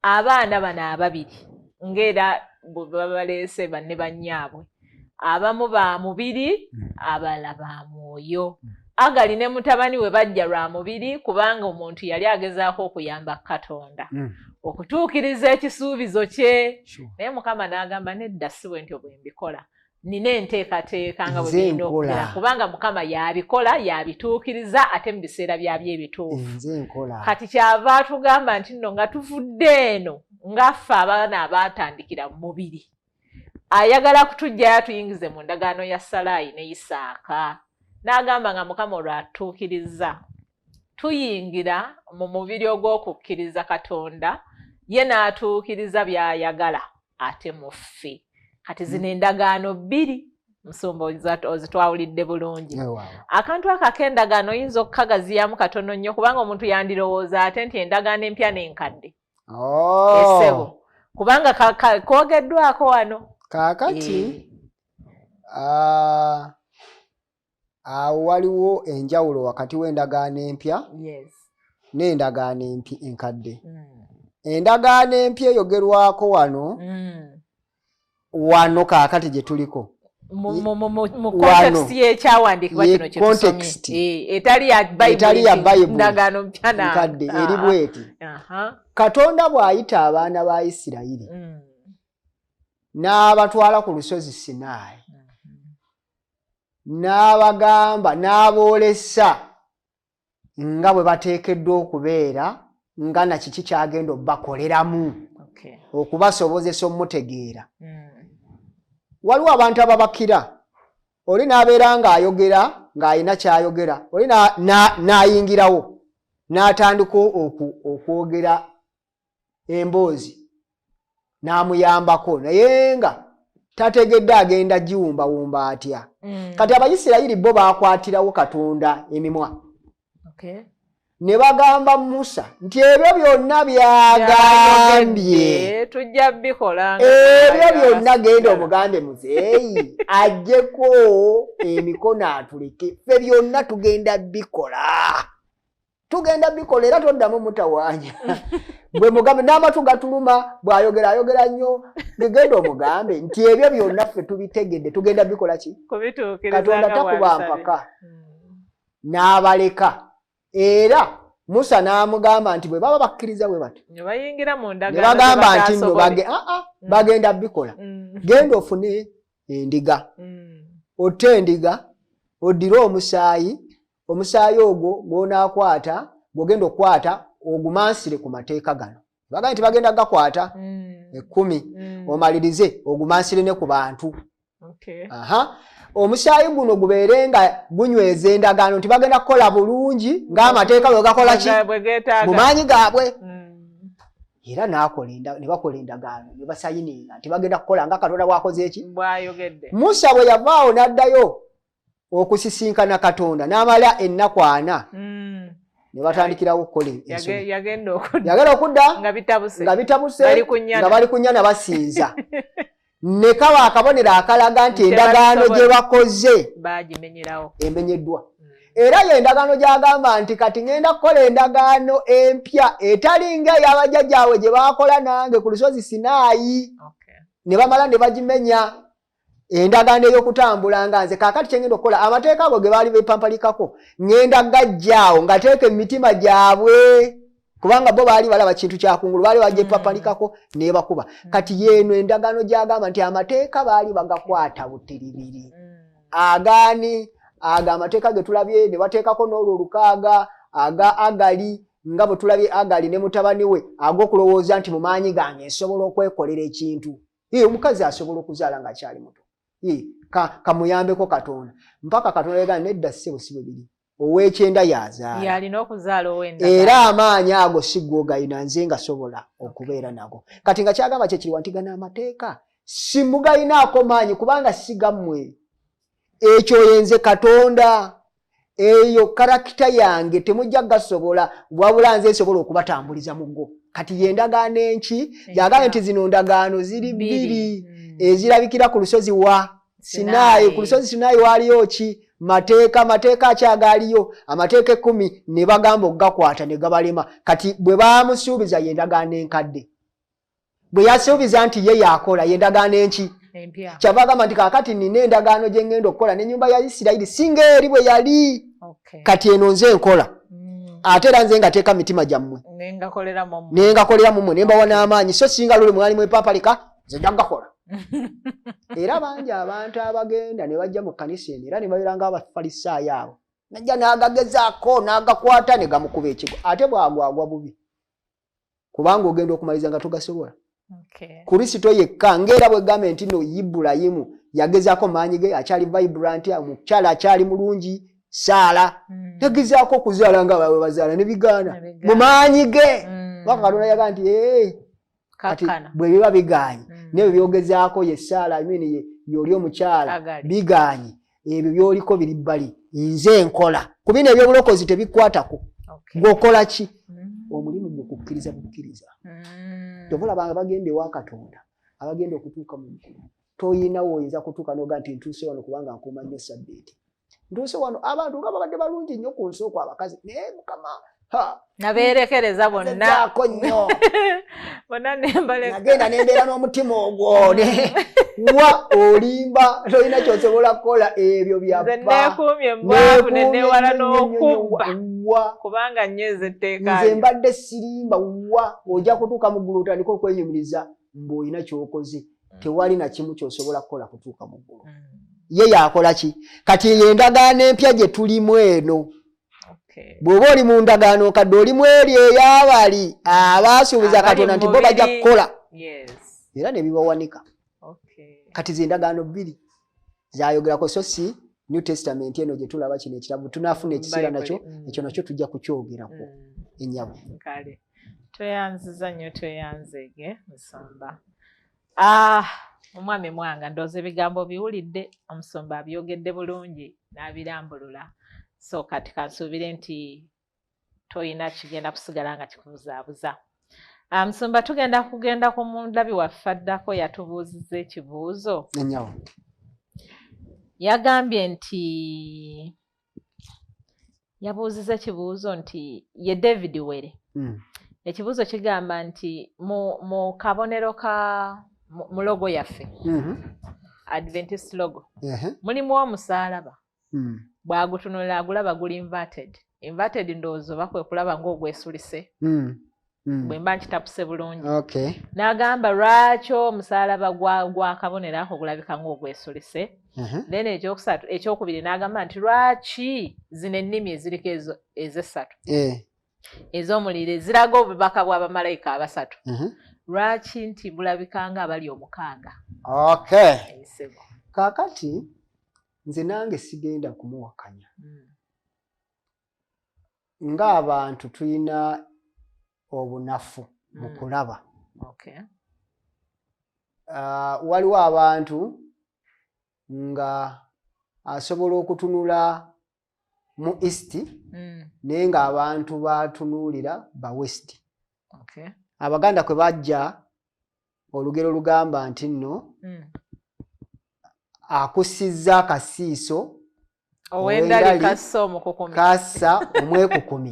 abaana bano ababiri ng'era babaleese banne bannyaabwe. Abamu ba mubiri, abalala ba mwoyo. Agali ne mutabani we bajja lwa mubiri kubanga omuntu yali agezaako okuyamba Katonda. Okutuukiriza ekisuubizo kye. Naye Mukama n'agamba nedda si bwe ntyo bwe mbikola. Nina enteekateeka nga bwe birina okukola kubanga Mukama yabikola yabituukiriza ate mu biseera byabyo ebituufu. Kati kyava atugamba nti nno nga tuvudde eno ngaffe abaana abaatandikira mu mubiri. Ayagala kutujjayo atuyingize mu ndagaano ya Salaayi ne Isaaka. N'agamba nga Mukama olwatuukiriza tuyingira mu mubiri ogw'okukkiriza Katonda ye n'atuukiriza by'ayagala ate mu ffe. Kati zino endagaano 2 Musumba ozitwawulidde bulungi. Akantu ak'endagaano oyinza okukagaziyamu katono nnyo kubanga omuntu yandirowooza ate nti endagaano empya n'enkadde. Essebo kubanga kwogeddwako wano. Kaakati awo waliwo enjawulo wakati w'endagaano empya n'endagaano enkadde. Endagaano empya eyogerwako wano kaakati gye tuliko. Mu context y'ekyawandiikibwa kino kye tusomye. Etali ya Bayibuli endagaano mpya nkadde eri bweti. Katonda bw'ayita abaana ba Isirayiri n'abatwala ku lusozi Sinaayi n'abagamba n'aboolesa nga bwe bateekeddwa okubeera nga na kiki kyagenda obbakoleramu okubasobozesa omutegeera. Waliwo abantu ababakira oli n'abeera ng'ayogera ng'ayina ky'ayogera oli n'ayingirawo n'atandika okwogera emboozi n'amuyambako naye nga tategedde agenda giwumbawumba atya. Kati Abayisirayiri bo baakwatirawo Katonda emimwa ne bagamba Musa nti ebyo byonna byagambye tujja bikola. Ebyo byonna genda omugambe muzeeyi ajjeko emikono atuleke ffe byonna tugenda bikola. Tugenda bikola era toddamu mutawaanya. Bwe mugambe n'amatu gatuluma bw'ayogera nnyo genda omugambe nti ebyo byonna ffe tubitegedde tugenda bikola ki? Katonda takuba mpaka. N'abaleka. Era Musa n'amugamba nti bwe baba bakkiriza bwe batyo. Ne bayingira mu ndagaano. Ne bagamba nti nno bagenda bikola. Genda ofune endiga. Otte endiga, oddire omusaayi ogwo gw'onaakwata, gw'ogenda okukwata ogumansire ku mateeka gano. Bagamba nti bagenda gakwata 10 omalirize ogumansire ne ku bantu. Omusaayi guno gubeere nga gunyweza endagaano nti bagenda kukola bulungi ng'amateeka bwe gakola ki mu maanyi gaabwe. Era ne bakola endagaano ne basayininga nti bagenda kukola nga Katonda bw'akoze eki bw'ayogedde. Musa bwe yavaawo n'addayo okusisinkana Katonda n'amala ennaku 4 ne batandikirawo okukola ensonga. Yagenda okudda nga bitabuse nga bali ku nnyana basinza. Ne kaba akabonero akalaga nti endagaano gye bakoze emenyeddwa. Era ye endagaano gy'agamba nti kati ngenda kukola endagaano empya etali ng'ey'abajjajjaabwe gye baakola nange ku lusozi Sinaayi. Ne bamala ne bagimenya endagaano ey'okutambula nga nze kaakati kye ngenda okukola amateeka ago ge baali beepampalikako ngenda gajjaawo ngateeka emitima gyabwe kubanga bo baali balaba kintu kyakungulu baali bagyepampalikako ne bakuba. Kati yeeno endagaano gy'agamba nti amateeka baali bagakwata butiribiri. Agaani aga amateeka ge tulabye ne bateekako n'olwo 6 aga Agali nga bwe tulabye Agali ne mutabani we ag'okulowooza nti mu maanyi gange nsobola okwekolera ekintu. Omukazi asobola okuzaala ng'akyali muto. kamuyambeko Katonda mpaka Katonda yega nedda ssebo sibo biri owekyenda yazaala yalina okuzaala owenda era amaanyi ago sigogayina nze nga sobola okubeera nago kati nga kyagamba kye kiri wantigana amateeka simugayinaako maanyi kubanga sigammwe ekyo yenze Katonda eyo karakita yange temujja gasobola wabula nze nsobola okubatambuliza mu go kati yendagaano enki yagambye nti zino ndagaano ziri bbiri ezirabikira ku lusozi wa Sinaayi ku lusozi Sinaayi waliyo ki mateeka akyagaliyo amateeka 10 ne bagamba okugakwata ne gabalema kati bwe bamusuubiza yendagaano enkadde bwe yasuubiza nti ye yakola yendagaano enki kyava agamba nti kaakati nina endagaano gye ngenda okukola n'ennyumba ya Isirayiri singa eri bwe yali kati eno nze nkola ate era nze ngateeka mitima gyammwe nengakolera mumwe nembawa n'amaanyi so singa lule mwali mwepapalika nze nja gakola era bangi abantu abagenda ne bajja mu kkanisa eno era ne babeera ng'abafalisaayo abo najja n'agagezaako n'agakwata ne gamukuba ekigo ate bwagwagwa bubi kubanga ogenda okumaliza nga togasobola Kristo yekka ng'era bwe gavumenti no Ibulayimu yagezaako maanyi ge akyali vibrant omukyala akyali mulungi Saala yagezaako okuzaala nga bawe bazaala ne bigaana mu maanyi ge baka Katonda yaga nti kati bwe biba biganye nebyo byogezaako ye Saala yoli omukyala biganye ebyo byoliko biri bbali nze nkola ku bino ebyobulokozi tebikwatako ng'okola ki omulimu gw'okukkiriza bukkiriza tobola banga bagenda ewa Katonda abagenda okutuuka mu mukulu toyinawo oyinza kutuuka n'oga nti ntuuse wano kubanga nkuuma nnyo Sabbiiti ntuuse wano abantu nga babadde balungi nnyo ku nsooku abakazi naye Mukama nabeerekereza bonna nnyo bonna nembale nagenda nembeera n'omutima ogwo wa olimba tolina kyosobola kukola ebyo byappa neekuumye mbwavu nenewala n'okubba kubanga nyweza etteeka nze mbadde sirimba wa ojja kutuuka mu ggulu otandika okwenyumiriza mbw'olina kyokoze tewali na kimu kyosobola kukola kutuuka mu ggulu ye yakola ki kati yendagaano empya gye tulimu eno bw'oba oli mu ndagaano kadde olimu eri ey'abali abaasuubiza Katonda nti bo bajja kukola era ne bibawanika kati z'endagaano 2 zayogerako so si New Testament eno gye tulaba kino ekirabu tunaafuna ekiseera nakyo ekyo nakyo tujja kukyogerako ennyabo kale tweyanziza nnyo tweyanzeege Musomba omwami mwanga ndooza ebigambo biwulidde Omusomba abyogedde bulungi n'abirambulula so kati kansuubire nti toyina kigenda kusigala nga kikubuzaabuza Musomba kugenda ku mundabbi waffe addako yatubuuzizza ekibuuzo enyawo yagambye nti yabuuzizza ekibuuzo nti ye David Were ekibuuzo kigamba nti mu kabonero ka mu logo yaffe Adventist logo mulimu omusaalaba bw'agutunulira agulaba guli inverted ndowooza oba kwe kulaba ng'ogwesulise bwe mba nkitapuse bulungi n'agamba lwaki omusaalaba gwa kabonero ako gulabika ng'ogwesulise then ekyokubiri n'agamba nti lwaki zino ennimi eziriko ez'essatu ez'omuliro eziraga obubaka bw'abamalayika abasatu lwaki nti bulabika nga abali 6 kaakati nze nange sigenda kumuwakanya ng'abantu tulina obunafu mu kulaba waliwo abantu nga asobola okutunula mu east naye ng'abantu batunuulira ba west Abaganda kwe bajja olugero lugamba nti nno akusizza akasiiso owendali kassa omukukumi kassa omwekukumi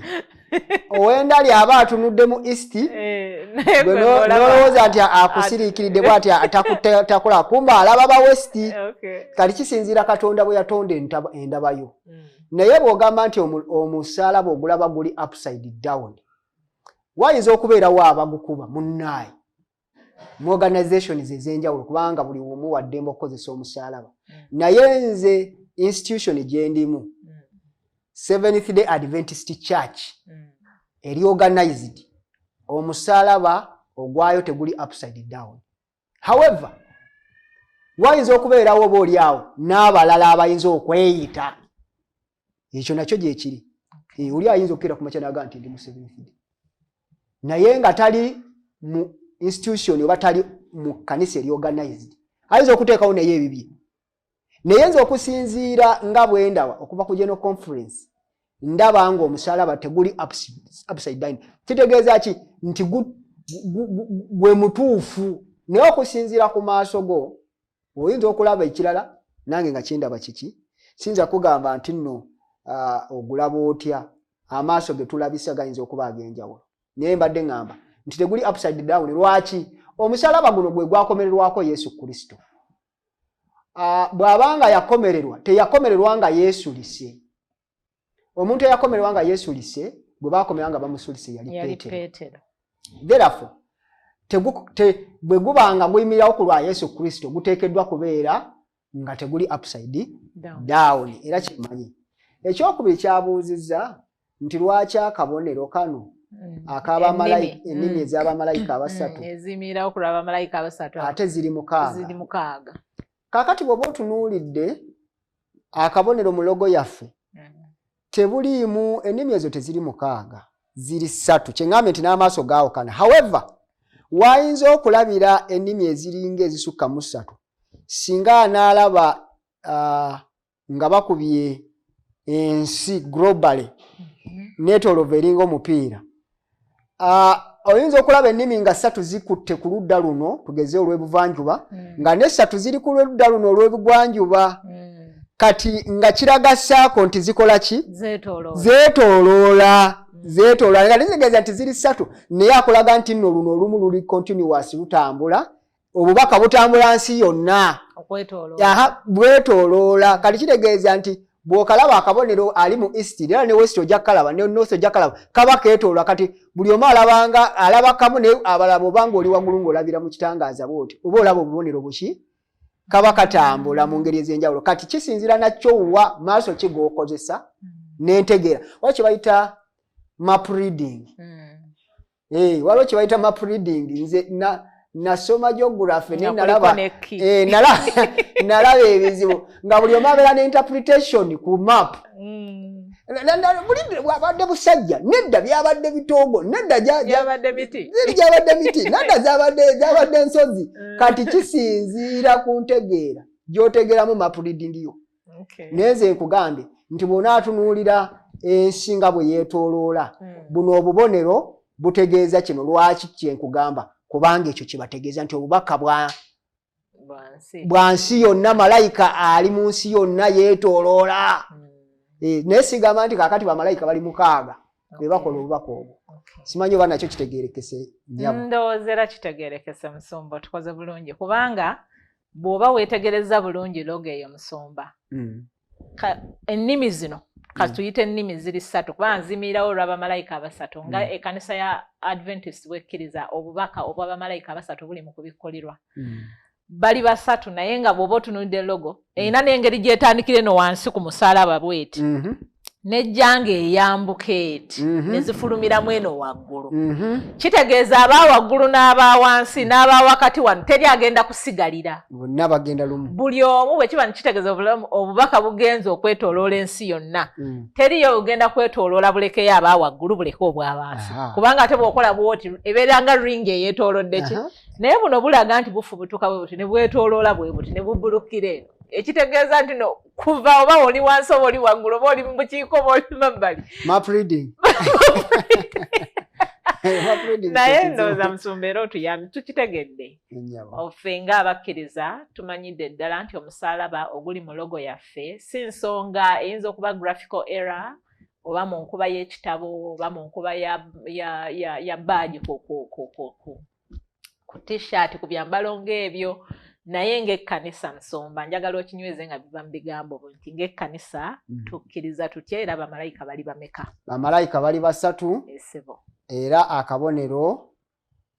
owendali aba atunudde mu east nolowooza nti akusiriikiridde bw'ati takola kumba alaba ba west kati kisinziira Katonda bwe yatonda endabayo naye bw'ogamba nti omusaalaba ogulaba guli upside down wayinza okubeerawo abagukuba munnaayi mu organizations ez'enjawulo kubanga buli omu waddembe okukozesa omusaalaba naye nze institution gye ndimu Seventh Day Adventist Church eri organized omusaalaba ogwayo teguli upside down. However wayinza okubeerawo oba oli awo n'abalala abayinza okweyita. Ekyo nakyo gyekiri. Oli ayinza okukeera ku makya n'aga nti ndi mu Seventh Day. Naye nga tali mu institution oba tali mu kkanisa eryorganized. Ayinza okuteekawo naye ebibye. Naye nze okusinziira nga bwe ndaba okuva ku General Conference, ndaba nga omusalaba teguli upside down. Kitegeeza ki? Nti gwe mutuufu. Naye okusinziira ku maaso go, oyinza okulaba ekirala, nange nga kindaba kiki. Sinza kugamba nti nno ogulaba otya, amaaso ge tulabisa gayinza okuba ag'enjawulo. Naye mbadde ngamba nti teguli upside down. Lwaki? Omusalaba guno gwe gwakomererwako Yesu Kristo. Bw'abanga yakomererwa, teyakomererwa nga yeesulise. Omuntu eyakomererwa nga yeesulise, gwe baakomera nga bamusulise yali Peetero. Therefore, bwe gubanga guyimirirawo ku lwa Yesu Kristo, guteekeddwa kubeera nga teguli upside down. Era kimanyi. Ekyokubiri kyabuuzizza nti lwaki akabonero kano ak'abamalayika, ennimi ez'abamalayika abasatu eziyimirawo ku lw'abamalayika abasatu ate ziri mukaaga. Kaakati bw'oba otunuulidde akabonero mu logo yaffe, tebuliimu ennimi ezo teziri mukaaga, ziri ssatu. Kye ngambye nti n'amaaso gaawukana. However, wayinza okulabira ennimi eziringa ezisukka mu ssatu singa anaalaba nga bakubye ensi globally neetooloovu eringa omupiira. Oyinza okulaba ennimi nga ssatu zikutte ku ludda luno, tugeze olw'ebuvanjuba, nga n'essatu ziri ku ludda luno olw'ebugwanjuba. Kati nga kiraga ssaako nti zikola ki? Zeetooloola. Nga tegeeza nti ziri ssatu, naye akulaga nti nno luno olumu luli continuous lutambula, obubaka butambula nsi yonna. Bwetooloola. Kati kitegeeza nti bw'okalaba akabonero ali mu east era ne west ojja kalaba, ne north ojja kalaba, kaba keetooloola. Kati buli omu alaba kamu, naye abalaba obanga oli waggulu ng'olabira mu kitangaaza bw'oti, oba olaba obubonero buki? Kaba katambula mu ngeri ez'enjawulo. Kati kisinzira nakyo wa maaso ki g'okozesa n'entegeera. Waliwo kye bayita map reading. Waliwo kye bayita map reading. Nze nasoma geography ne nalaba ebizibu nga buli omu abeera n'interpretation ku map. Bwabadde busajja, nedda byabadde bitoogo, nedda gyabadde miti, nedda zabadde nsozi. Kati kisinziira ku ntegeera gy'otegeeramu map reading yo. Neze nkugambye nti bw'onaatunuulira ensi nga bwe yeetooloola, buno obubonero butegeeza kino. Lwaki kyenkugamba? Kubanga ekyo kibategeeza nti obubaka bwa nsi yonna, malayika ali mu nsi yonna yeetooloola. Naye sigamba nti kaakati bamalayika bali mukaaga be bakola obubaka obwo. Simanyi oba nakyo kitegeerekese. Ndowooza era kitegeerekese Musumba, tukoze bulungi kubanga bw'oba weetegereza bulungi logo eyo Musumba, ennimi zino katuyite ennimi ziri ssatu kubanga zimiirawo olw'abamalayika abasatu nga ekkanisa ya Adventist bwekkiriza obubaka obw'abamalayika abasatu buli mu kubikkulirwa. Bali basatu naye nga bw'oba otunuulidde logo erina n'engeri gyetandikira eno wansi ku musalaba bw'eti n'ejjanga eyambuka eti nezifulumiramu eno waggulu. Kitegeeza aba waggulu n'aba wansi n'aba wakati wano teri agenda kusigalira, bonna bagenda lumu. Buli omu bwe kiba kitegeeza obubaka bugenza okwetooloola ensi yonna, teriyo ogenda kwetooloola bulekeyo aba waggulu buleke obwa wansi, kubanga ate bw'okola bw'oti ebeera nga ringi eyeetoolodde ki. Naye buno bulaga nti bufubutuka bwe buti ne bwetooloola bwe buti ne bubbulukira eno. Ekitegeeza nti no kuva oba oli wansi oba oli waggulu oba oli mu bukiiko oba oli mabbali. Map reading. Naye ndowooza Musumba era otuyambi tukitegedde. Ffe ng'abakkiriza tumanyidde ddala nti omusaalaba oguli mu logo yaffe si nsonga eyinza okuba graphical error oba mu nkuba y'ekitabo oba mu nkuba ya baaji ku t-shirt ku byambalo ng'ebyo. Naye ng'ekkanisa Musumba njagala okinyweze nga biva mu bigambo nti ng'ekkanisa tukkiriza tutya era bamalayika bali bameka? Bamalayika bali basatu. Era akabonero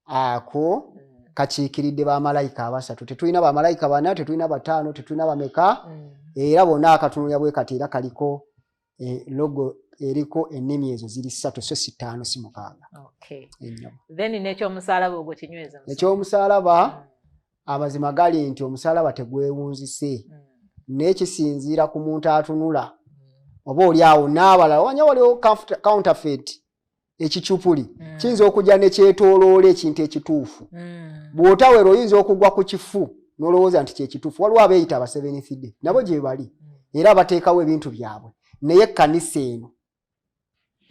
ako kakiikiridde bamalayika abasatu. Tetulina bamalayika bana, tetulina bataano, tetulina bameka. Era bonna akatunulya bwe kati era kaliko logo eriko ennimi ezo ziri ssatu so si ttaano si mukaaga. Then n'ekyomusaalaba ogwo kinyweza Musumba. Ekyomusaalaba amazima gali nti omusalaba tegwewunzise n'ekisinziira ku muntu atunula oba oli awo n'abalala wanya waliwo counterfeit ekicupuli kiyinza okujja ne kyetooloola ekintu ekituufu bw'otawera oyinza okugwa ku kifu n'olowooza nti kyekituufu waliwo abeeyita aba Seventh Day nabo gye bali era bateekawo ebintu byabwe naye ekkanisa eno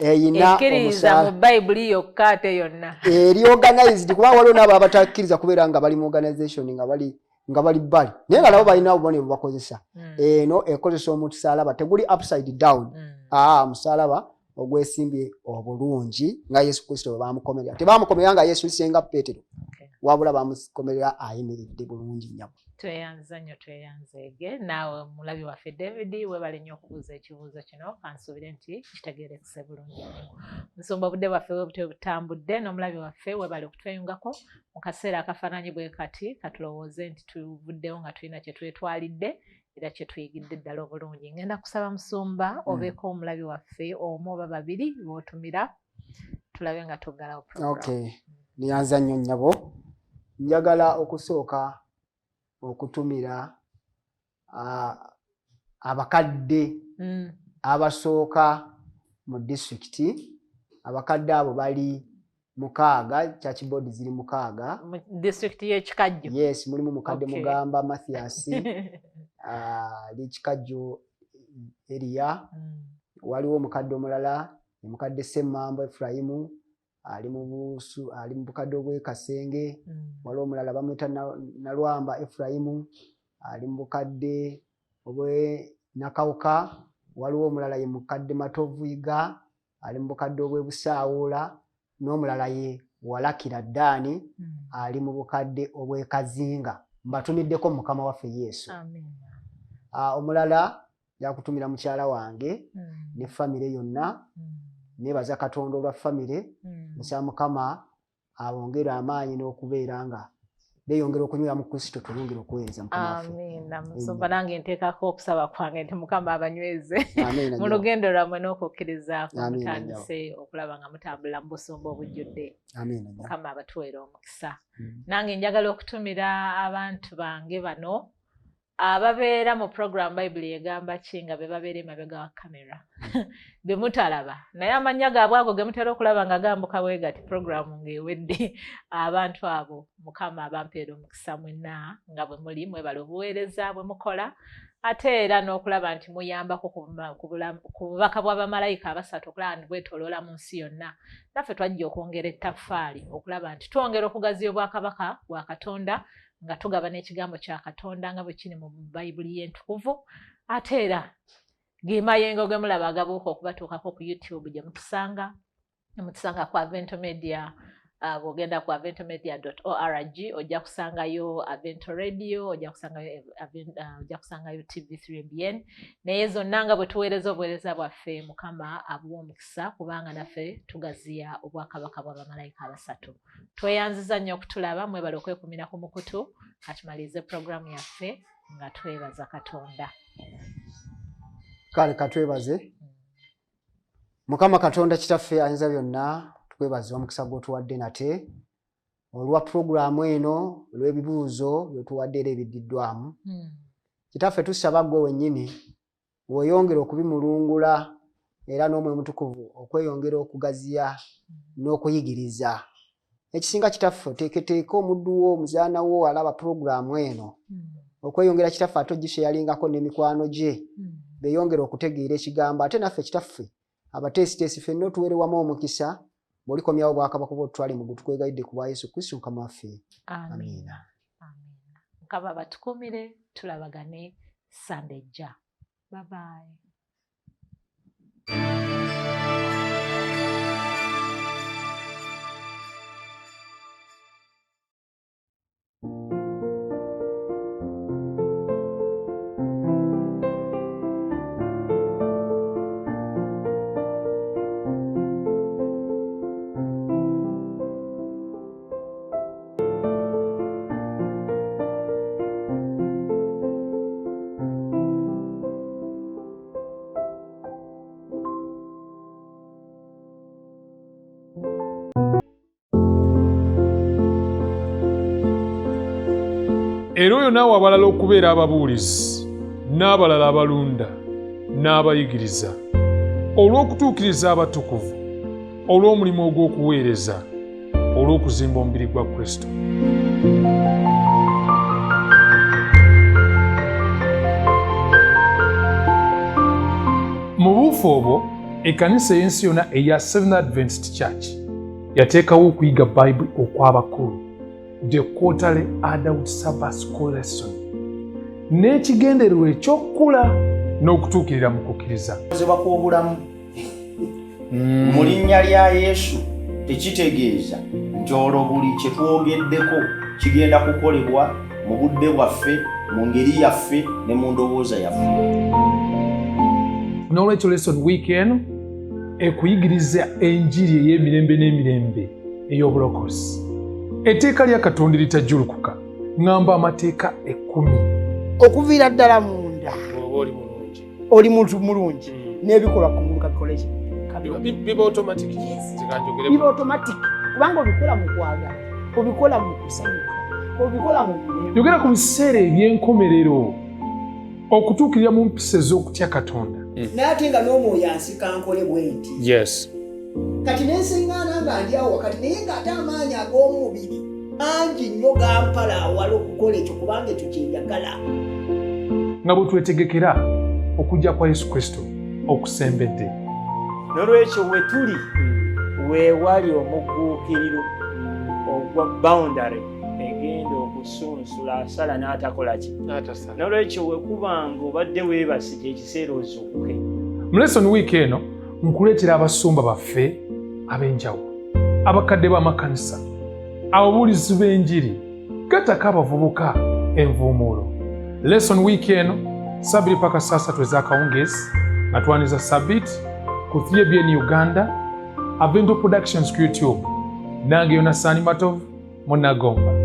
eyina ekkiriza mu Bayibuli yokka ate yonna eri organized kuba waliwo n'abo abatakkiriza kubeera nga bali mu organization nga bali bbali naye nga nabo balina obubonero bubakozesa eno ekozesa omusalaba teguli upside down musalaba ogwesimbye obulungi nga Yesu Kristo bwe bamukomerera tebamukomerera nga Yesu lisenga Peetero wabula bamukomerera ayimiridde bulungi nnyabo. Tweyanza nnyo tweyanzeege naawe mulabi waffe David weebale nnyo okubuuza ekibuuzo kino kansuubire nti kitegeerekese bulungi nnyo. Nsumba obudde bwaffe bwe butambudde n'omulabi waffe weebale okutweyungako mu kaseera akafaananyi bwe kati katulowooze nti tuvuddewo nga tulina kye twetwalidde era kye tuyigidde ddala obulungi. Ngenda kusaba Musumba obeeko omulabi waffe omu oba babiri b'otumira tulabe nga tuggalawo program. Okay. Niyanza nnyo nnyabo. Njagala okusooka okutumira abakadde abasooka mu disitulikiti. Abakadde abo bali 6, church board ziri 6 mu disitulikiti y'Ekikajjo. Yes, mulimu mukadde Mugamba Mathias Likikajjo Eria, waliwo omukadde omulala omukadde Semmambo Efraimu ali mu bukadde obw'e Kasenge, waliwo omulala bamwita Nalwamba Efraimu ali mu bukadde obw'e Nakawuka, waliwo omulala ye mukadde Matovuiga ali mu bukadde obw'e Busaawula, n'omulala ye Walakira Ddaani ali mu bukadde obw'e Kazinga. Mbatumiddeko Mukama waffe Yesu. Omulala yakutumira mukyala wange ne famire yonna. Nebaza Katonda olwa famire nsaba Mukama abongera amaanyi n'okubeera nga beeyongera okunywa mu Kristo tuyongera okuweereza Mukama waffe. Amiina. Musumba nange nteekako okusaba kwange nti Mukama abanyweze mu lugendo lwammwe n'okukkiriza mutandise okulaba nga mutambula mu busumba obujjudde. Mukama abatuweera omukisa. Nange njagala okutumira abantu bange bano ababeera mu program Bayibuli egamba ki nga be babeera emabega wa kamera be mutalaba naye amannya gaabwe ago ge mutera okulaba nga gambuka bwe gati program ng'ewedde. Abantu abo Mukama abampeera omukisa mwenna nga bwe muli mwebale obuweereza bwe mukola ate era n'okulaba nti muyambako ku bubaka bw'abamalayika abasatu okulaba nti bwetooloola mu nsi yonna. Naffe twajja okwongera ettaffaali okulaba nti twongera okugaziya obwakabaka bwa Katonda nga tugaba n'ekigambo kya Katonda nga bwe kiri mu Bayibuli y'entukuvu ate era ge mayengo ge mulaba agabuuka okubatuukako ku YouTube gye mutusanga ku Avento Media. Bw'ogenda ku aventomedia.org ojja kusangayo Avento Radio, ojja kusangayo TV3BN naye zonna nga bwe tuweereza obuweereza bwaffe Mukama abuwa omukisa kubanga naffe tugaziya obwakabaka bw'abamalayika abasatu. Tweyanziza nnyo okutulaba mwebale okwekumira ku mukutu katumalize programu yaffe nga twebaza Katonda. Kale katwebaze. Mukama Katonda kitaffe ayinza byonna twebaza omukisa gw'otuwadde nate olwa programu eno olw'ebibuuzo byotuwadde era ebiddiddwamu. Kitaffe tusaba gwe wennyini weyongera okubimulungula era n'omwe mutukuvu okweyongera okugaziya n'okuyigiriza. Ekisinga kitaffe oteeketeeka omuddu wo omuzaana wo alaba programu eno okweyongera kitaffe ate ogiseyalingako n'emikwano gye beeyongera okutegeera ekigambo ate naffe kitaffe abateesiteesi ffenna otuweerewamu omukisa bw'olikomyawo obwakabaka bw'otutwale mu gutukwegayidde ku bwa Yesu Kristo Mukama waffe. Amiina. Mukama batukumire tulabagane Sande ejja. Bye bye. era oyo naawe abalala okubeera ababuulizi n'abalala abalunda n'abayigiriza olw'okutuukiriza abatukuvu olw'omulimu ogw'okuweereza olw'okuzimba omubiri gwa Kristo. Mu buufu obwo ekkanisa ey'ensi yonna eya Seventh Adventist Church yateekawo okuyiga Bayibuli okw'abakulu, the quarterly adult Sabbath school lesson, n'ekigendererwa eky'okukula n'okutuukirira mu kukkiriza. Okuzibwa kw'obulamu mu linnya lya Yesu tekitegeeza nti olwo buli kye twogeddeko kigenda kukolebwa mu budde bwaffe, mu ngeri yaffe ne mu ndowooza yaffe. N'olwekyo lesson week eno ekuyigiriza enjiri ey'emirembe n'emirembe ey'obulokozi. Etteeka lya Katonda eritajjulukuka, ngamba amateeka 10. Okuviira ddala munda oli muntu mulungi n'ebikolwa ku muntu kabikola ki? Biba automatic. Biba automatic kubanga obikola mu kwagala, obikola mu kusanyuka, obikola mu mirembe. Yogera ku biseera eby'enkomerero okutuukirira mu mpisa ez'okutya Katonda. Naye ate nga n'omwoyo ansika nkole bwe nti. Yes. Kati nenseŋŋaana nga ndi awo wakati naye ng'ate amaanyi ag'omubiri mangi nnyo gampala awala okukola ekyo kubanga ekyo kyenjagala. Nga bwe twetegekera okujja kwa Yesu Kristo okusembedde. N'olwekyo we tuli weewali omugguukiriro ogwa boundary egenda okusunsula asala n'atakola ki. N'olwekyo we kubanga obadde weebasije ekiseera ozuukuke. Mu lesson week eno nkuleetera abasumba baffe ab'enjawulo, abakadde b'amakanisa, ababuulizi b'enjiri, gattako abavubuka envuumuulo. Lesson week eno Sabiri paka saa 3 ez'akawungeezi nga twaniza Sabiti ku 3ABN Uganda, Avento Productions ku YouTube, nange Yonasaani Matovu Munagomba.